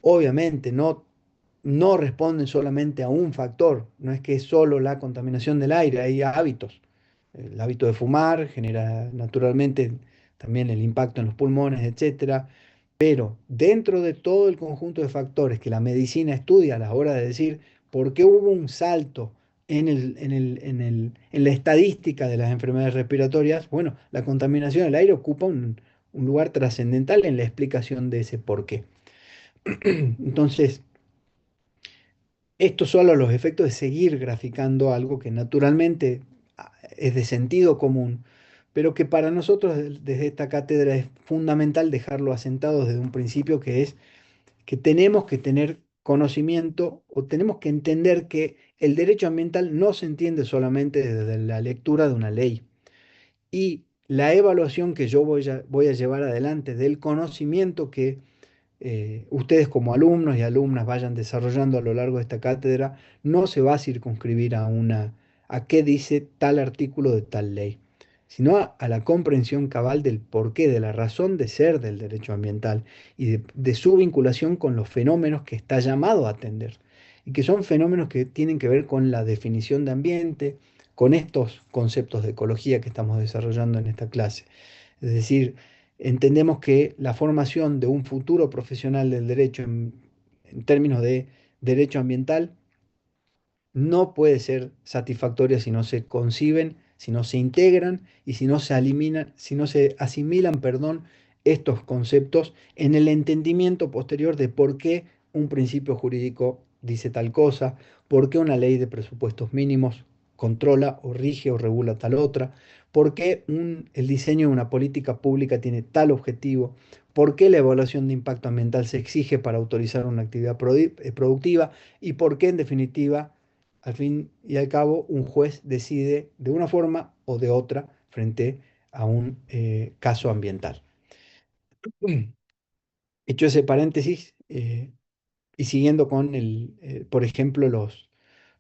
Obviamente no responden solamente a un factor, no es que es solo la contaminación del aire, hay hábitos. El hábito de fumar genera naturalmente también el impacto en los pulmones, etcétera. Pero dentro de todo el conjunto de factores que la medicina estudia a la hora de decir por qué hubo un salto en la estadística de las enfermedades respiratorias, bueno, la contaminación del aire ocupa un lugar trascendental en la explicación de ese porqué. Entonces, esto solo los efectos de seguir graficando algo que naturalmente es de sentido común, pero que para nosotros desde esta cátedra es fundamental dejarlo asentado desde un principio, que es que tenemos que tener conocimiento o tenemos que entender que el derecho ambiental no se entiende solamente desde la lectura de una ley. Y la evaluación que yo voy a llevar adelante del conocimiento que ustedes como alumnos y alumnas vayan desarrollando a lo largo de esta cátedra, no se va a circunscribir a qué dice tal artículo de tal ley, sino a la comprensión cabal del porqué, de la razón de ser del derecho ambiental y de su vinculación con los fenómenos que está llamado a atender, y que son fenómenos que tienen que ver con la definición de ambiente, con estos conceptos de ecología que estamos desarrollando en esta clase. Es decir, entendemos que la formación de un futuro profesional del derecho en términos de derecho ambiental no puede ser satisfactoria si no se conciben, si no se integran y si no se eliminan, si no se asimilan, perdón, estos conceptos en el entendimiento posterior de por qué un principio jurídico dice tal cosa, por qué una ley de presupuestos mínimos controla o rige o regula tal otra, por qué el diseño de una política pública tiene tal objetivo, por qué la evaluación de impacto ambiental se exige para autorizar una actividad productiva y por qué, en definitiva, al fin y al cabo, un juez decide de una forma o de otra frente a un caso ambiental. Hecho ese paréntesis, y siguiendo con por ejemplo,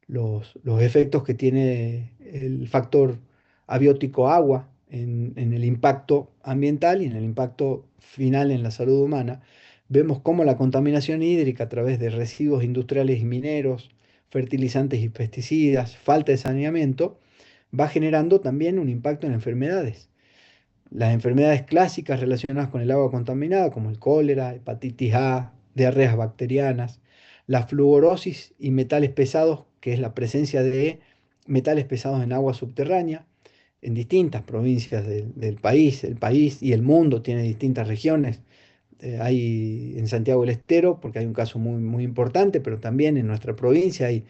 los efectos que tiene el factor abiótico agua en el impacto ambiental y en el impacto final en la salud humana, vemos cómo la contaminación hídrica a través de residuos industriales y mineros, fertilizantes y pesticidas, falta de saneamiento, va generando también un impacto en enfermedades. Las enfermedades clásicas relacionadas con el agua contaminada, como el cólera, hepatitis A, diarreas bacterianas, la fluorosis y metales pesados, que es la presencia de metales pesados en agua subterránea, en distintas provincias del país. El país y el mundo tiene distintas regiones. Hay en Santiago del Estero, porque hay un caso muy, muy importante, pero también en nuestra provincia hay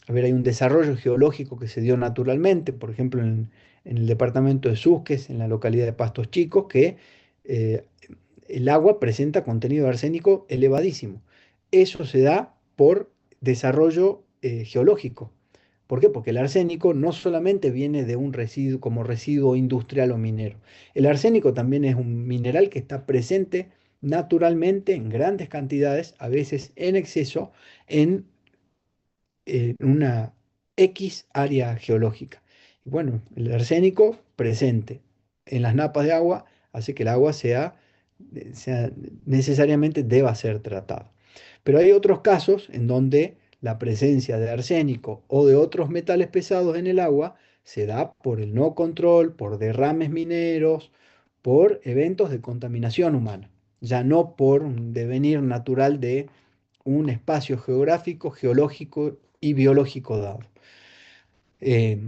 un desarrollo geológico que se dio naturalmente, por ejemplo, en el departamento de Susques, en la localidad de Pastos Chicos, que eh, el agua presenta contenido arsénico elevadísimo. Eso se da por desarrollo geológico. ¿Por qué? Porque el arsénico no solamente viene de un residuo como residuo industrial o minero. El arsénico también es un mineral que está presente naturalmente en grandes cantidades, a veces en exceso, en una X área geológica. Y bueno, el arsénico presente en las napas de agua hace que el agua sea necesariamente deba ser tratada. Pero hay otros casos en donde la presencia de arsénico o de otros metales pesados en el agua se da por el no control, por derrames mineros, por eventos de contaminación humana, ya no por un devenir natural de un espacio geográfico, geológico y biológico dado, eh,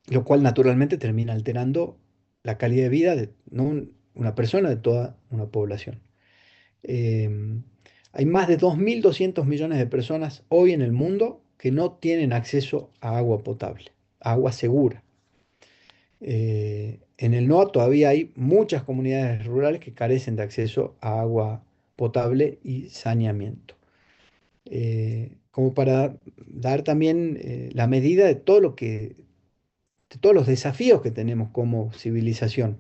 lo cual naturalmente termina alterando la calidad de vida de no una persona, de toda una población. Eh, Hay más de 2.200 millones de personas hoy en el mundo que no tienen acceso a agua potable, a agua segura. En el NOA todavía hay muchas comunidades rurales que carecen de acceso a agua potable y saneamiento. Como para dar también la medida de de todos los desafíos que tenemos como civilización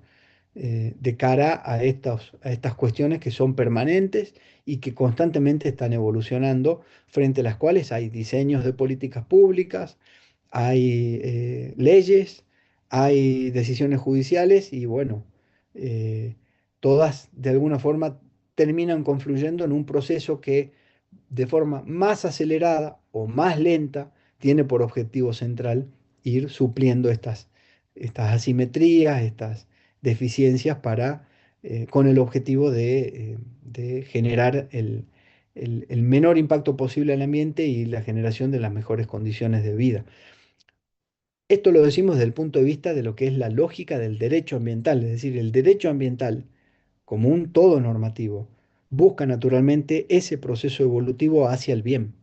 de cara a estas cuestiones que son permanentes y que constantemente están evolucionando, frente a las cuales hay diseños de políticas públicas, hay leyes, hay decisiones judiciales y bueno, eh, todas de alguna forma terminan confluyendo en un proceso que de forma más acelerada o más lenta tiene por objetivo central ir supliendo estas asimetrías, estas deficiencias con el objetivo de generar el menor impacto posible al ambiente y la generación de las mejores condiciones de vida. Esto lo decimos desde el punto de vista de lo que es la lógica del derecho ambiental, es decir, el derecho ambiental como un todo normativo busca naturalmente ese proceso evolutivo hacia el bien,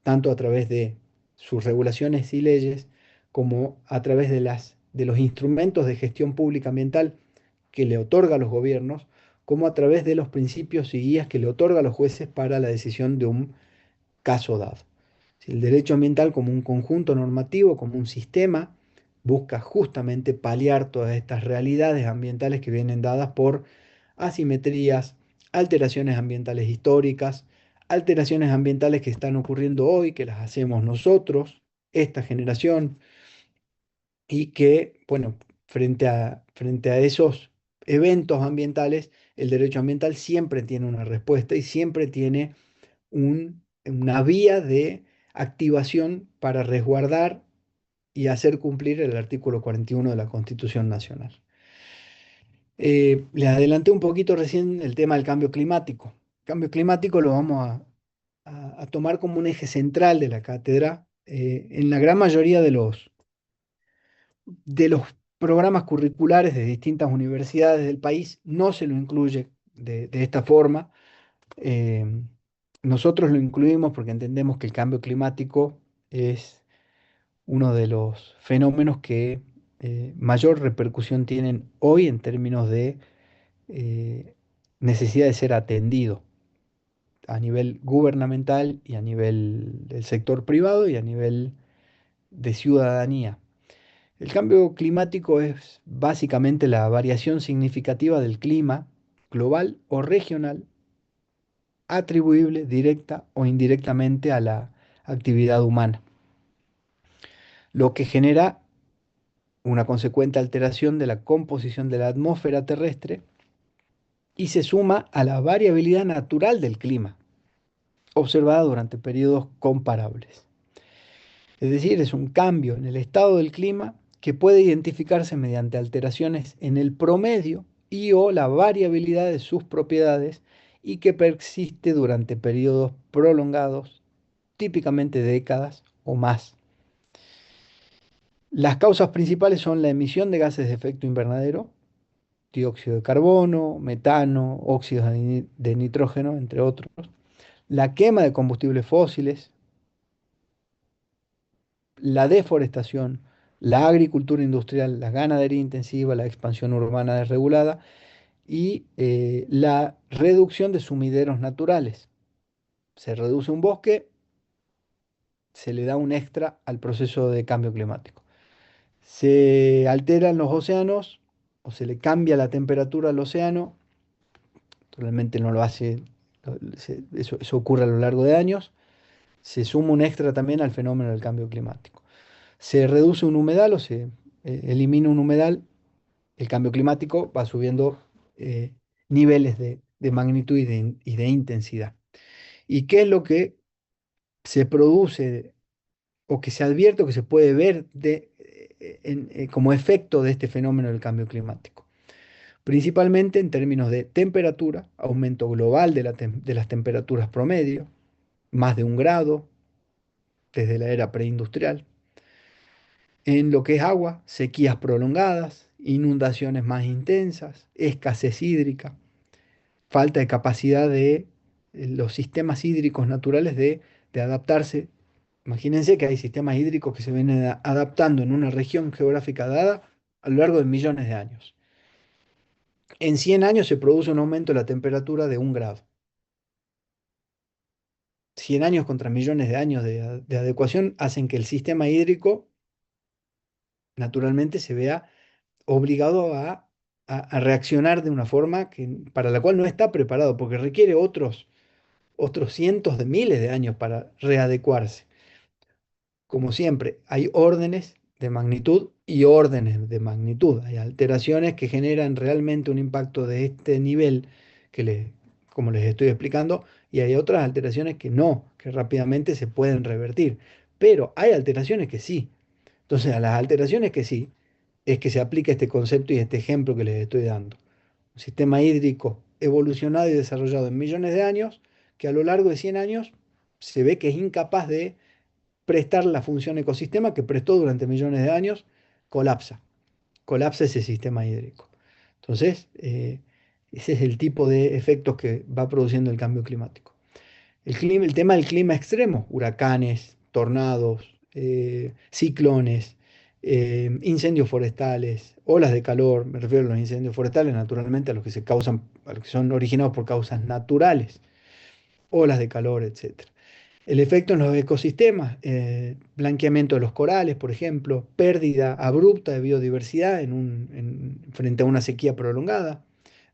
tanto a través de sus regulaciones y leyes como a través de los instrumentos de gestión pública ambiental que le otorga a los gobiernos, como a través de los principios y guías que le otorga a los jueces para la decisión de un caso dado. Si el derecho ambiental como un conjunto normativo, como un sistema, busca justamente paliar todas estas realidades ambientales que vienen dadas por asimetrías, alteraciones ambientales históricas, alteraciones ambientales que están ocurriendo hoy, que las hacemos nosotros, esta generación, y que, bueno, frente a esos eventos ambientales, el derecho ambiental siempre tiene una respuesta y siempre tiene una vía de activación para resguardar y hacer cumplir el artículo 41 de la Constitución Nacional. Les adelanté un poquito recién el tema del cambio climático. El cambio climático lo vamos a tomar como un eje central de la cátedra. En la gran mayoría de los programas curriculares de distintas universidades del país no se lo incluye de esta forma. Eh, Nosotros lo incluimos porque entendemos que el cambio climático es uno de los fenómenos que mayor repercusión tienen hoy en términos de necesidad de ser atendido a nivel gubernamental y a nivel del sector privado y a nivel de ciudadanía. El cambio climático es básicamente la variación significativa del clima global o regional atribuible directa o indirectamente a la actividad humana, lo que genera una consecuente alteración de la composición de la atmósfera terrestre y se suma a la variabilidad natural del clima, observada durante periodos comparables. Es decir, es un cambio en el estado del clima que puede identificarse mediante alteraciones en el promedio y o la variabilidad de sus propiedades y que persiste durante periodos prolongados, típicamente décadas o más. Las causas principales son la emisión de gases de efecto invernadero, dióxido de carbono, metano, óxidos de nitrógeno, entre otros, la quema de combustibles fósiles, la deforestación, la agricultura industrial, la ganadería intensiva, la expansión urbana desregulada y la reducción de sumideros naturales. Se reduce un bosque, se le da un extra al proceso de cambio climático. Se alteran los océanos o se le cambia la temperatura al océano, realmente no lo hace, eso ocurre a lo largo de años, se suma un extra también al fenómeno del cambio climático. Se reduce un humedal o se elimina un humedal, el cambio climático va subiendo niveles de magnitud y de intensidad. ¿Y qué es lo que se produce o que se advierte o que se puede ver como efecto de este fenómeno del cambio climático? Principalmente en términos de temperatura, aumento global de las temperaturas promedio, más de 1 grado desde la era preindustrial. En lo que es agua, sequías prolongadas, inundaciones más intensas, escasez hídrica, falta de capacidad de los sistemas hídricos naturales de adaptarse. Imagínense que hay sistemas hídricos que se vienen adaptando en una región geográfica dada a lo largo de millones de años. En 100 años se produce un aumento de la temperatura de 1 grado. 100 años contra millones de años de adecuación hacen que el sistema hídrico naturalmente se vea obligado a reaccionar de una forma para la cual no está preparado, porque requiere otros cientos de miles de años para readecuarse. Como siempre, hay órdenes de magnitud y órdenes de magnitud. Hay alteraciones que generan realmente un impacto de este nivel, como les estoy explicando, y hay otras alteraciones que no, que rápidamente se pueden revertir. Pero hay alteraciones que sí. Entonces, a las alteraciones que sí, es que se aplica este concepto y este ejemplo que les estoy dando. Un sistema hídrico evolucionado y desarrollado en millones de años, que a lo largo de 100 años se ve que es incapaz de prestar la función ecosistema que prestó durante millones de años, colapsa, colapsa ese sistema hídrico. Entonces, ese es el tipo de efectos que va produciendo el cambio climático. El tema del clima extremo, huracanes, tornados, ciclones, incendios forestales, olas de calor, me refiero a los incendios forestales, naturalmente a los que se causan, a los que son originados por causas naturales, olas de calor, etcétera. El efecto en los ecosistemas, blanqueamiento de los corales, por ejemplo, pérdida abrupta de biodiversidad frente a una sequía prolongada,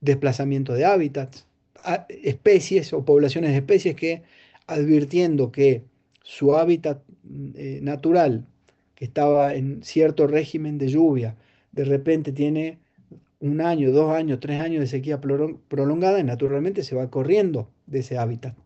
desplazamiento de hábitats, especies o poblaciones de especies que, advirtiendo que su hábitat natural, que estaba en cierto régimen de lluvia, de repente tiene un año, 2 años, 3 años de sequía prolongada y naturalmente se va corriendo de ese hábitat.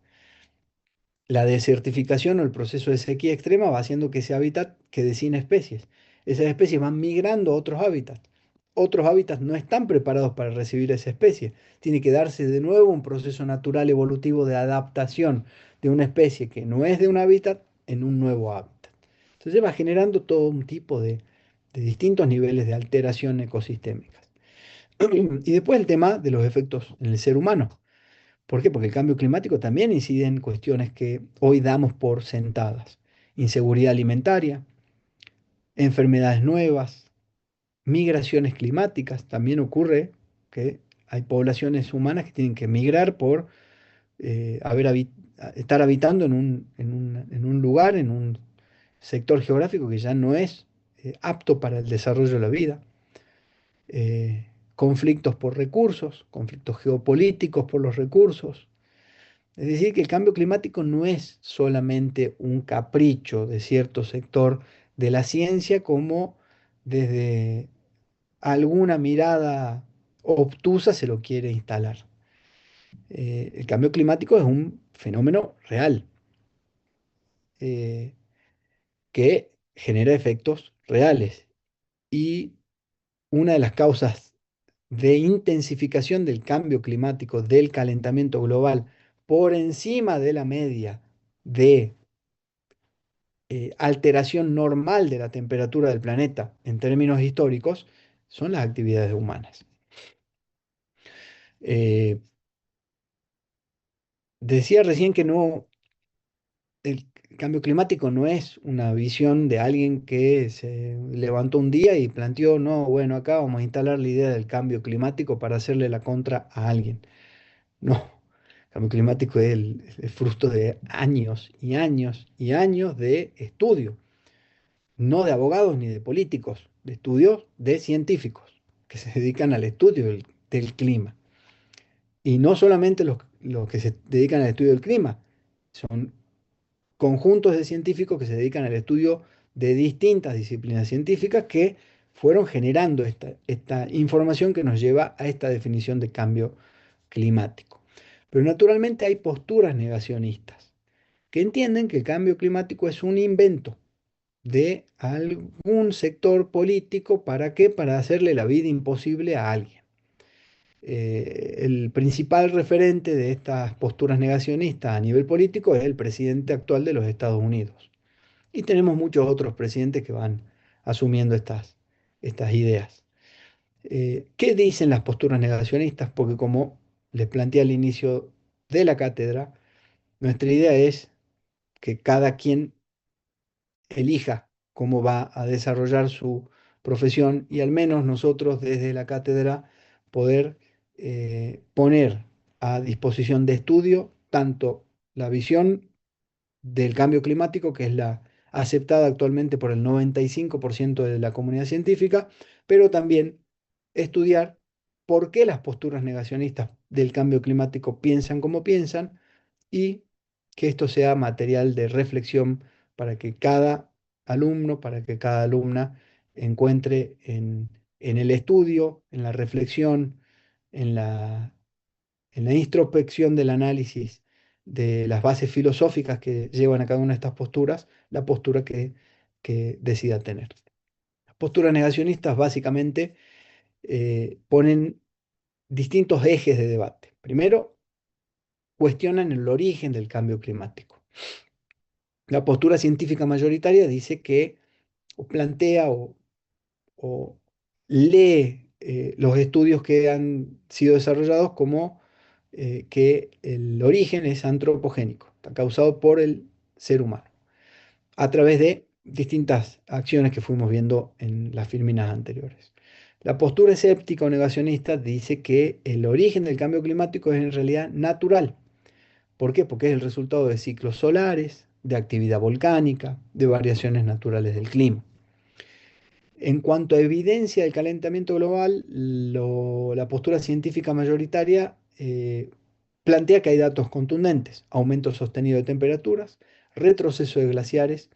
La desertificación o el proceso de sequía extrema va haciendo que ese hábitat quede sin especies. Esas especies van migrando a otros hábitats. Otros hábitats no están preparados para recibir esa especie. Tiene que darse de nuevo un proceso natural evolutivo de adaptación de una especie que no es de un hábitat en un nuevo hábitat. Entonces va generando todo un tipo de distintos niveles de alteración ecosistémicas. Y después el tema de los efectos en el ser humano. ¿Por qué? Porque el cambio climático también incide en cuestiones que hoy damos por sentadas. Inseguridad alimentaria, enfermedades nuevas, migraciones climáticas. También ocurre que hay poblaciones humanas que tienen que migrar por estar habitando en un lugar, en un sector geográfico que ya no es apto para el desarrollo de la vida. Conflictos por recursos, conflictos geopolíticos por los recursos. Es decir, que el cambio climático no es solamente un capricho de cierto sector de la ciencia como desde alguna mirada obtusa se lo quiere instalar. El cambio climático es un fenómeno real eh, que genera efectos reales y una de las causas de intensificación del cambio climático, del calentamiento global, por encima de la media de alteración normal de la temperatura del planeta en términos históricos son las actividades humanas. Eh, Decía recién que no, el cambio climático no es una visión de alguien que se levantó un día y planteó, no, bueno, acá vamos a instalar la idea del cambio climático para hacerle la contra a alguien. No, el cambio climático es el fruto de años y años y años de estudio, no de abogados ni de políticos, de estudios de científicos que se dedican al estudio del clima. Y no solamente los que se dedican al estudio del clima, son conjuntos de científicos que se dedican al estudio de distintas disciplinas científicas que fueron generando esta información que nos lleva a esta definición de cambio climático. Pero naturalmente hay posturas negacionistas que entienden que el cambio climático es un invento de algún sector político. ¿Para qué? Para hacerle la vida imposible a alguien. El principal referente de estas posturas negacionistas a nivel político es el presidente actual de los Estados Unidos. Y tenemos muchos otros presidentes que van asumiendo estas ideas. ¿Qué dicen las posturas negacionistas? Porque como les planteé al inicio de la cátedra, nuestra idea es que cada quien elija cómo va a desarrollar su profesión y al menos nosotros desde la cátedra poder poner a disposición de estudio tanto la visión del cambio climático, que es la aceptada actualmente por el 95% de la comunidad científica, pero también estudiar por qué las posturas negacionistas del cambio climático piensan como piensan y que esto sea material de reflexión para que cada alumno, para que cada alumna encuentre en el estudio, en la reflexión, en la introspección del análisis de las bases filosóficas que llevan a cada una de estas posturas, la postura que decida tener. Las posturas negacionistas básicamente ponen distintos ejes de debate. Primero, cuestionan el origen del cambio climático. La postura científica mayoritaria dice que, o plantea o lee los estudios que han sido desarrollados como que el origen es antropogénico, está causado por el ser humano, a través de distintas acciones que fuimos viendo en las filminas anteriores. La postura escéptica o negacionista dice que el origen del cambio climático es en realidad natural. ¿Por qué? Porque es el resultado de ciclos solares, de actividad volcánica, de variaciones naturales del clima. En cuanto a evidencia del calentamiento global, la postura científica mayoritaria plantea que hay datos contundentes: aumento sostenido de temperaturas, retroceso de glaciares,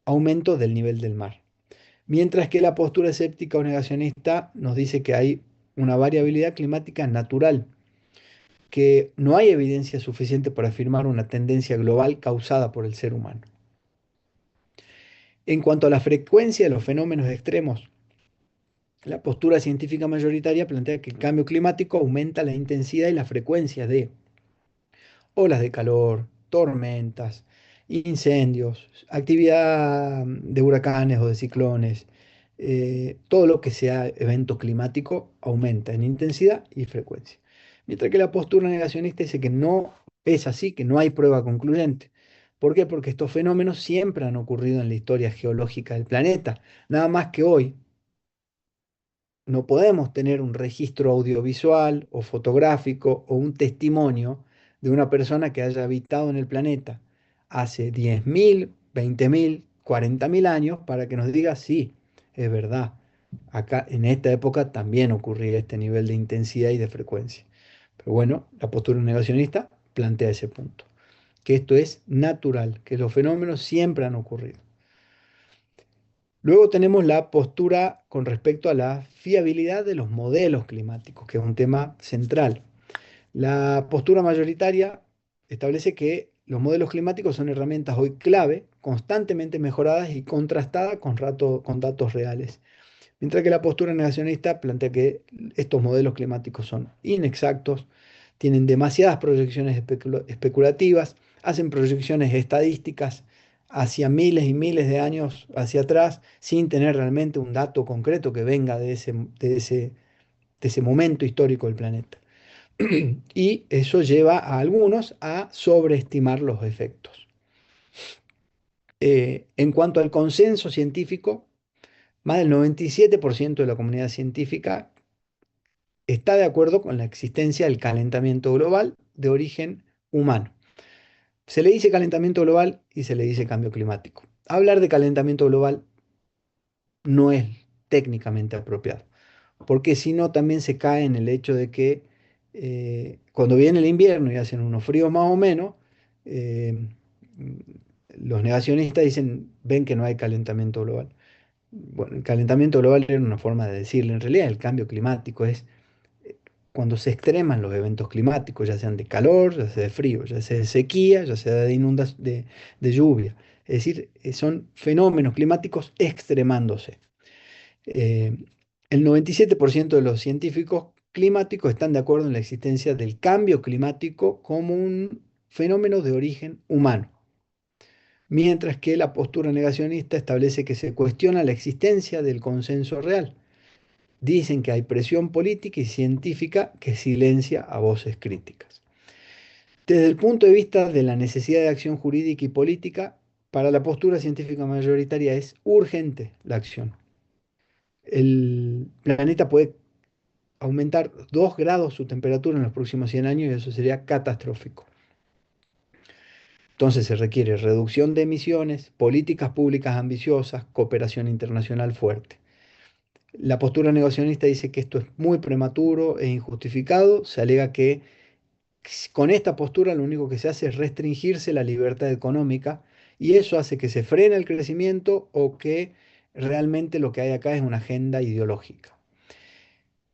aumento del nivel del mar. Mientras que la postura escéptica o negacionista nos dice que hay una variabilidad climática natural, que no hay evidencia suficiente para afirmar una tendencia global causada por el ser humano. En cuanto a la frecuencia de los fenómenos extremos, la postura científica mayoritaria plantea que el cambio climático aumenta la intensidad y la frecuencia de olas de calor, tormentas, incendios, actividad de huracanes o de ciclones. Todo lo que sea evento climático aumenta en intensidad y frecuencia. Mientras que la postura negacionista dice que no es así, que no hay prueba concluyente. ¿Por qué? Porque estos fenómenos siempre han ocurrido en la historia geológica del planeta. Nada más que hoy no podemos tener un registro audiovisual o fotográfico o un testimonio de una persona que haya habitado en el planeta hace 10.000, 20.000, 40.000 años para que nos diga, sí, es verdad, acá en esta época también ocurría este nivel de intensidad y de frecuencia. Pero bueno, la postura negacionista plantea ese punto, que esto es natural, que los fenómenos siempre han ocurrido. Luego tenemos la postura con respecto a la fiabilidad de los modelos climáticos, que es un tema central. La postura mayoritaria establece que los modelos climáticos son herramientas hoy clave, constantemente mejoradas y contrastadas con datos reales. Mientras que la postura negacionista plantea que estos modelos climáticos son inexactos, tienen demasiadas proyecciones especulativas, hacen proyecciones estadísticas hacia miles y miles de años hacia atrás, sin tener realmente un dato concreto que venga de ese momento histórico del planeta. Y eso lleva a algunos a sobreestimar los efectos. En cuanto al consenso científico, más del 97% de la comunidad científica está de acuerdo con la existencia del calentamiento global de origen humano. Se le dice calentamiento global y se le dice cambio climático. Hablar de calentamiento global no es técnicamente apropiado, porque si no también se cae en el hecho de que cuando viene el invierno y hacen unos fríos más o menos, eh, los negacionistas dicen, ven que no hay calentamiento global. Bueno, el calentamiento global era una forma de decirle, en realidad el cambio climático es cuando se extreman los eventos climáticos, ya sean de calor, ya sea de frío, ya sea de sequía, ya sea de lluvia. Es decir, son fenómenos climáticos extremándose. Eh, el 97% de los científicos climáticos están de acuerdo en la existencia del cambio climático como un fenómeno de origen humano, mientras que la postura negacionista establece que se cuestiona la existencia del consenso real. Dicen que hay presión política y científica que silencia a voces críticas. Desde el punto de vista de la necesidad de acción jurídica y política, para la postura científica mayoritaria es urgente la acción. El planeta puede aumentar 2 grados su temperatura en los próximos 100 años y eso sería catastrófico. Entonces se requiere reducción de emisiones, políticas públicas ambiciosas, cooperación internacional fuerte. La postura negacionista dice que esto es muy prematuro e injustificado. Se alega que con esta postura lo único que se hace es restringirse la libertad económica y eso hace que se frene el crecimiento o que realmente lo que hay acá es una agenda ideológica.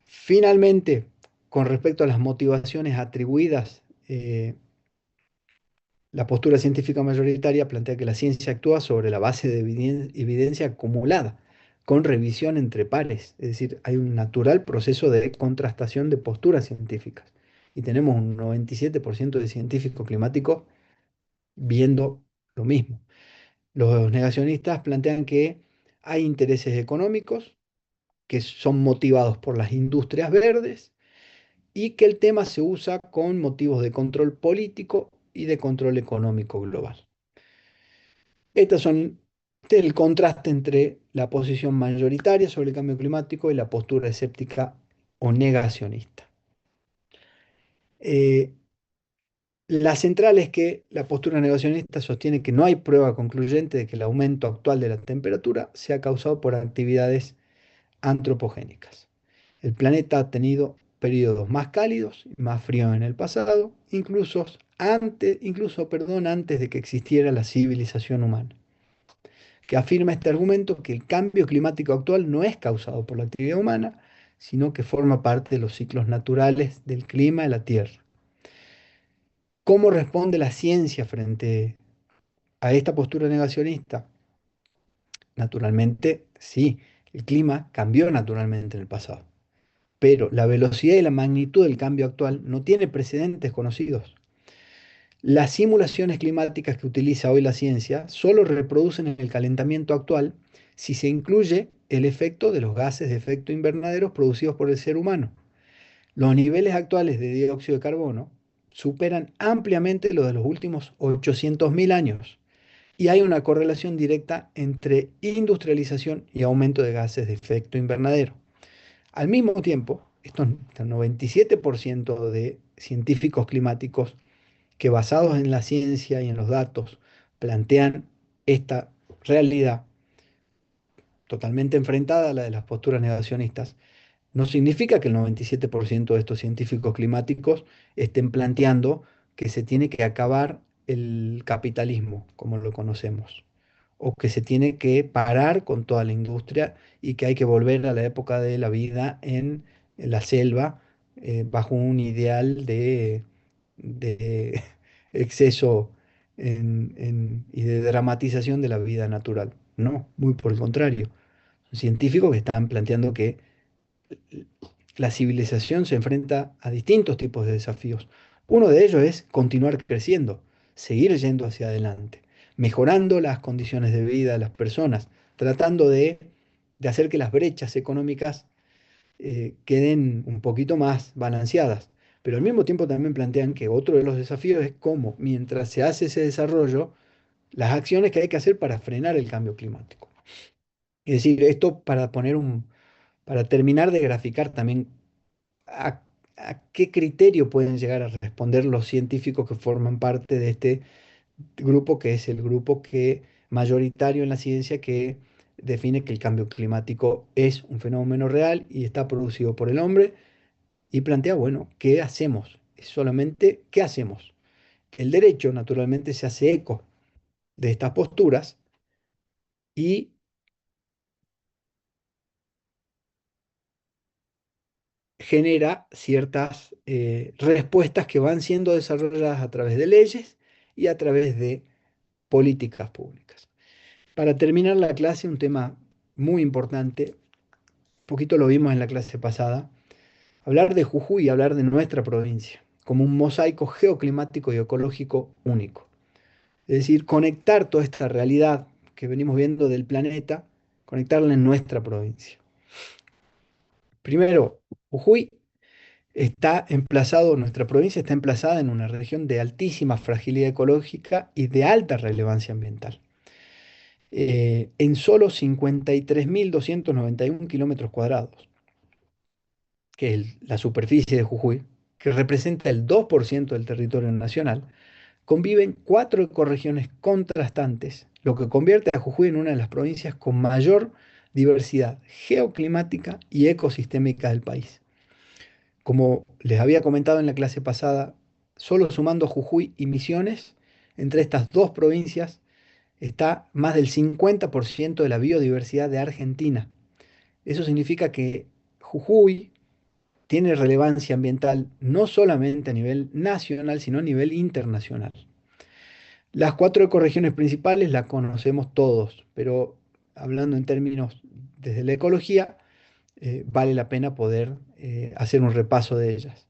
Finalmente, con respecto a las motivaciones atribuidas, la postura científica mayoritaria plantea que la ciencia actúa sobre la base de evidencia acumulada, con revisión entre pares, es decir, hay un natural proceso de contrastación de posturas científicas. Y tenemos un 97% de científicos climáticos viendo lo mismo. Los negacionistas plantean que hay intereses económicos que son motivados por las industrias verdes y que el tema se usa con motivos de control político y de control económico global. Estas son el contraste entre la posición mayoritaria sobre el cambio climático y la postura escéptica o negacionista. Eh, la central es que la postura negacionista sostiene que no hay prueba concluyente de que el aumento actual de la temperatura sea causado por actividades antropogénicas. El planeta ha tenido periodos más cálidos y más fríos en el pasado, antes de que existiera la civilización humana, que afirma este argumento que el cambio climático actual no es causado por la actividad humana, sino que forma parte de los ciclos naturales del clima de la Tierra. ¿Cómo responde la ciencia frente a esta postura negacionista? Naturalmente, sí, el clima cambió naturalmente en el pasado, pero la velocidad y la magnitud del cambio actual no tiene precedentes conocidos. Las simulaciones climáticas que utiliza hoy la ciencia solo reproducen el calentamiento actual si se incluye el efecto de los gases de efecto invernadero producidos por el ser humano. Los niveles actuales de dióxido de carbono superan ampliamente los de los últimos 800.000 años y hay una correlación directa entre industrialización y aumento de gases de efecto invernadero. Al mismo tiempo, estos 97% de científicos climáticos que basados en la ciencia y en los datos plantean esta realidad totalmente enfrentada a la de las posturas negacionistas, no significa que el 97% de estos científicos climáticos estén planteando que se tiene que acabar el capitalismo como lo conocemos, o que se tiene que parar con toda la industria y que hay que volver a la época de la vida en la selva bajo un ideal de exceso y de dramatización de la vida natural. No, muy por el contrario. Son científicos que están planteando que la civilización se enfrenta a distintos tipos de desafíos. Uno de ellos es continuar creciendo, seguir yendo hacia adelante, mejorando las condiciones de vida de las personas, tratando de hacer que las brechas económicas queden un poquito más balanceadas. Pero al mismo tiempo también plantean que otro de los desafíos es cómo, mientras se hace ese desarrollo, las acciones que hay que hacer para frenar el cambio climático. Es decir, esto para terminar de graficar también a, a qué criterio pueden llegar a responder los científicos que forman parte de este grupo, que es el grupo que mayoritario en la ciencia que define que el cambio climático es un fenómeno real y está producido por el hombre y plantea, bueno, ¿qué hacemos? Es solamente, ¿qué hacemos? El derecho, naturalmente, se hace eco de estas posturas y genera ciertas respuestas que van siendo desarrolladas a través de leyes y a través de políticas públicas. Para terminar la clase, un tema muy importante, un poquito lo vimos en la clase pasada, hablar de Jujuy y hablar de nuestra provincia como un mosaico geoclimático y ecológico único. Es decir, conectar toda esta realidad que venimos viendo del planeta, conectarla en nuestra provincia. Primero, Jujuy está emplazado, nuestra provincia está emplazada en una región de altísima fragilidad ecológica y de alta relevancia ambiental. En solo 53.291 kilómetros cuadrados, que es la superficie de Jujuy, que representa el 2% del territorio nacional, conviven cuatro ecorregiones contrastantes, lo que convierte a Jujuy en una de las provincias con mayor diversidad geoclimática y ecosistémica del país. Como les había comentado en la clase pasada, solo sumando Jujuy y Misiones, entre estas dos provincias está más del 50% de la biodiversidad de Argentina. Eso significa que Jujuy tiene relevancia ambiental no solamente a nivel nacional, sino a nivel internacional. Las cuatro ecorregiones principales las conocemos todos, pero hablando en términos desde la ecología, vale la pena poder hacer un repaso de ellas.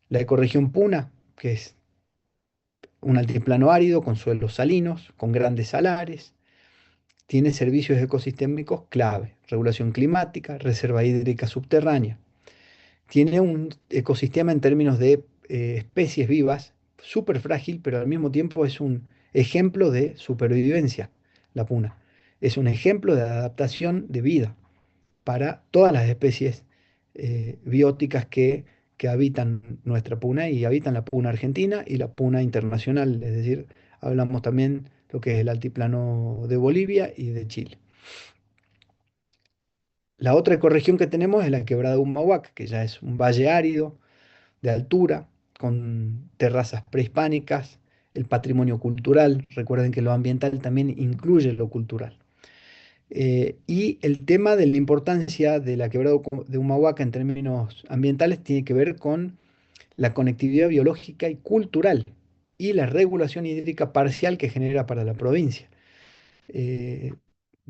La ecorregión Puna, que es un altiplano árido con suelos salinos, con grandes salares, tiene servicios ecosistémicos clave, regulación climática, reserva hídrica subterránea. Tiene un ecosistema en términos de especies vivas súper frágil, pero al mismo tiempo es un ejemplo de supervivencia, la puna. Es un ejemplo de adaptación de vida para todas las especies bióticas que habitan nuestra puna y habitan la puna argentina y la puna internacional, es decir, hablamos también lo que es el altiplano de Bolivia y de Chile. La otra ecorregión que tenemos es la quebrada de Humahuaca, que ya es un valle árido de altura, con terrazas prehispánicas, el patrimonio cultural. Recuerden que lo ambiental también incluye lo cultural. Y el tema de la importancia de la quebrada de Humahuaca en términos ambientales tiene que ver con la conectividad biológica y cultural y la regulación hídrica parcial que genera para la provincia. Eh,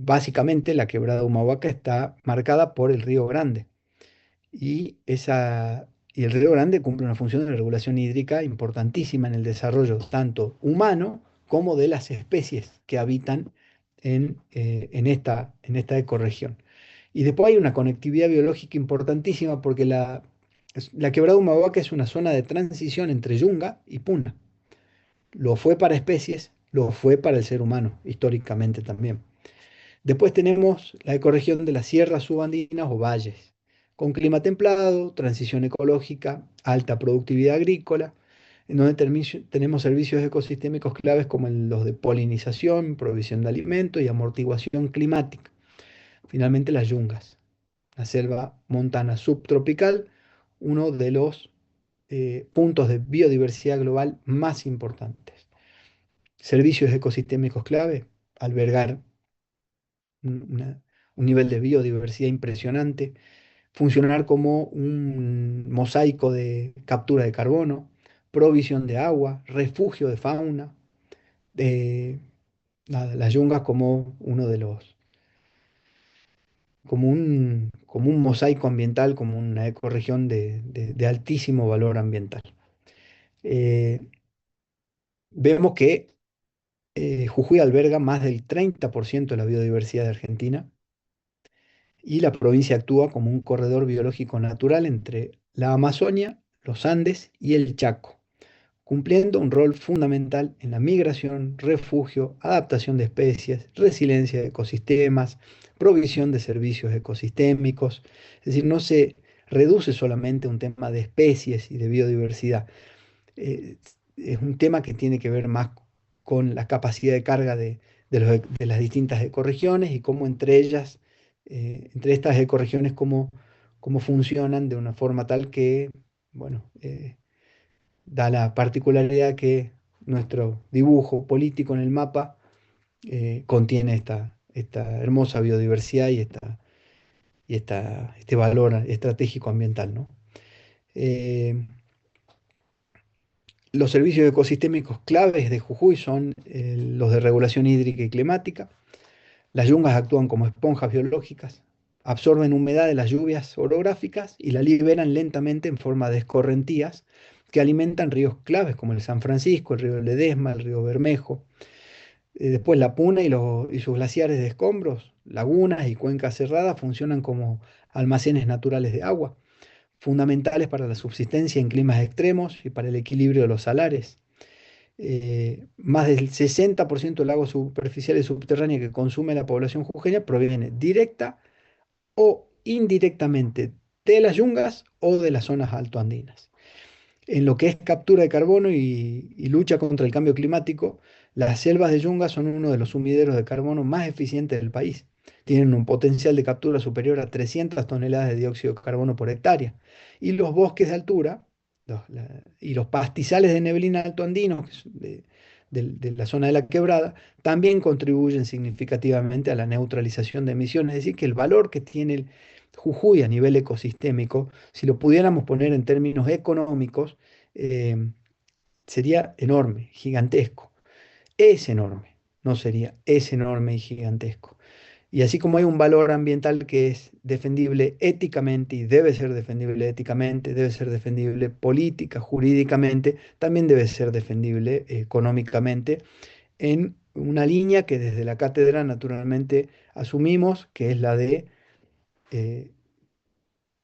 Básicamente, la quebrada de Humahuaca está marcada por el Río Grande y el Río Grande cumple una función de regulación hídrica importantísima en el desarrollo tanto humano como de las especies que habitan en esta ecorregión. Y después hay una conectividad biológica importantísima porque la quebrada de Humahuaca es una zona de transición entre yunga y puna. Lo fue para especies, lo fue para el ser humano, históricamente también. Después tenemos la ecorregión de las sierras subandinas o valles, con clima templado, transición ecológica, alta productividad agrícola, en donde tenemos servicios ecosistémicos claves como los de polinización, provisión de alimentos y amortiguación climática. Finalmente, las yungas, la selva montana subtropical, uno de los puntos de biodiversidad global más importantes. Servicios ecosistémicos clave, albergar un nivel de biodiversidad impresionante, funcionar como un mosaico de captura de carbono, provisión de agua, refugio de fauna, eh, las yungas como uno de los, como un mosaico ambiental, como una ecorregión de altísimo valor ambiental. Eh, Vemos que Jujuy alberga más del 30% de la biodiversidad de Argentina y la provincia actúa como un corredor biológico natural entre la Amazonia, los Andes y el Chaco, cumpliendo un rol fundamental en la migración, refugio, adaptación de especies, resiliencia de ecosistemas, provisión de servicios ecosistémicos. Es decir, no se reduce solamente a un tema de especies y de biodiversidad. eh, es un tema que tiene que ver más con la capacidad de carga de las distintas ecorregiones y cómo entre ellas, entre estas ecorregiones, cómo funcionan de una forma tal que, bueno, da la particularidad que nuestro dibujo político en el mapa contiene esta hermosa biodiversidad este valor estratégico ambiental, ¿no? Eh, Los servicios ecosistémicos claves de Jujuy son los de regulación hídrica y climática. Las yungas actúan como esponjas biológicas, absorben humedad de las lluvias orográficas y la liberan lentamente en forma de escorrentías que alimentan ríos claves como el San Francisco, el río Ledesma, el río Bermejo. Después la Puna y sus glaciares de escombros, lagunas y cuencas cerradas funcionan como almacenes naturales de agua, fundamentales para la subsistencia en climas extremos y para el equilibrio de los salares. Más del 60% del agua superficial y subterránea que consume la población jujeña proviene directa o indirectamente de las yungas o de las zonas altoandinas. En lo que es captura de carbono y lucha contra el cambio climático, las selvas de yungas son uno de los sumideros de carbono más eficientes del país. Tienen un potencial de captura superior a 300 toneladas de dióxido de carbono por hectárea. Y los bosques de altura y los pastizales de neblina altoandinos, que es de la zona de la quebrada, también contribuyen significativamente a la neutralización de emisiones. Es decir, que el valor que tiene el Jujuy a nivel ecosistémico, si lo pudiéramos poner en términos económicos, eh, sería enorme, gigantesco. Es enorme, no sería, es enorme y gigantesco. Y así como hay un valor ambiental que es defendible éticamente y debe ser defendible éticamente, debe ser defendible política, jurídicamente, también debe ser defendible económicamente en una línea que desde la cátedra naturalmente asumimos, que es la de eh,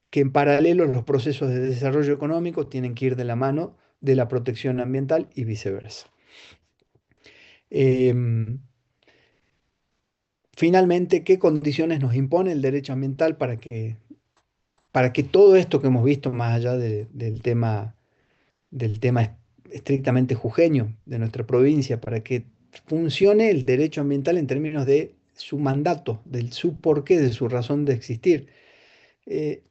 que en paralelo los procesos de desarrollo económico tienen que ir de la mano de la protección ambiental y viceversa. Em, Finalmente, ¿qué condiciones nos impone el derecho ambiental para que todo esto que hemos visto, más allá del tema estrictamente jujeño de nuestra provincia, para que funcione el derecho ambiental en términos de su mandato, de su porqué, de su razón de existir? Eh,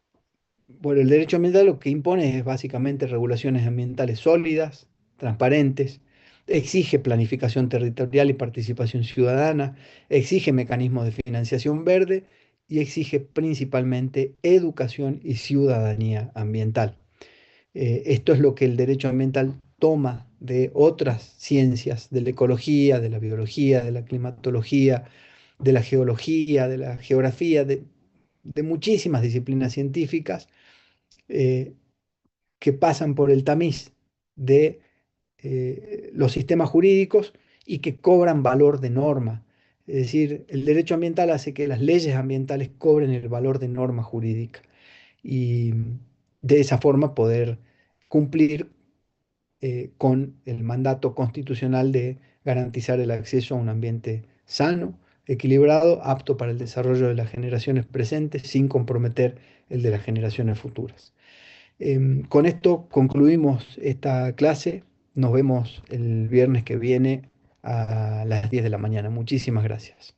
Bueno, el derecho ambiental lo que impone es básicamente regulaciones ambientales sólidas, transparentes, exige planificación territorial y participación ciudadana, exige mecanismos de financiación verde y exige principalmente educación y ciudadanía ambiental. Esto es lo que el derecho ambiental toma de otras ciencias, de la ecología, de la biología, de la climatología, de la geología, de la geografía, de muchísimas disciplinas científicas eh, que pasan por el tamiz de los sistemas jurídicos y que cobran valor de norma. Es decir, el derecho ambiental hace que las leyes ambientales cobren el valor de norma jurídica y de esa forma poder cumplir con el mandato constitucional de garantizar el acceso a un ambiente sano, equilibrado, apto para el desarrollo de las generaciones presentes sin comprometer el de las generaciones futuras. Con esto concluimos esta clase. Nos vemos el viernes que viene a las 10 de la mañana. Muchísimas gracias.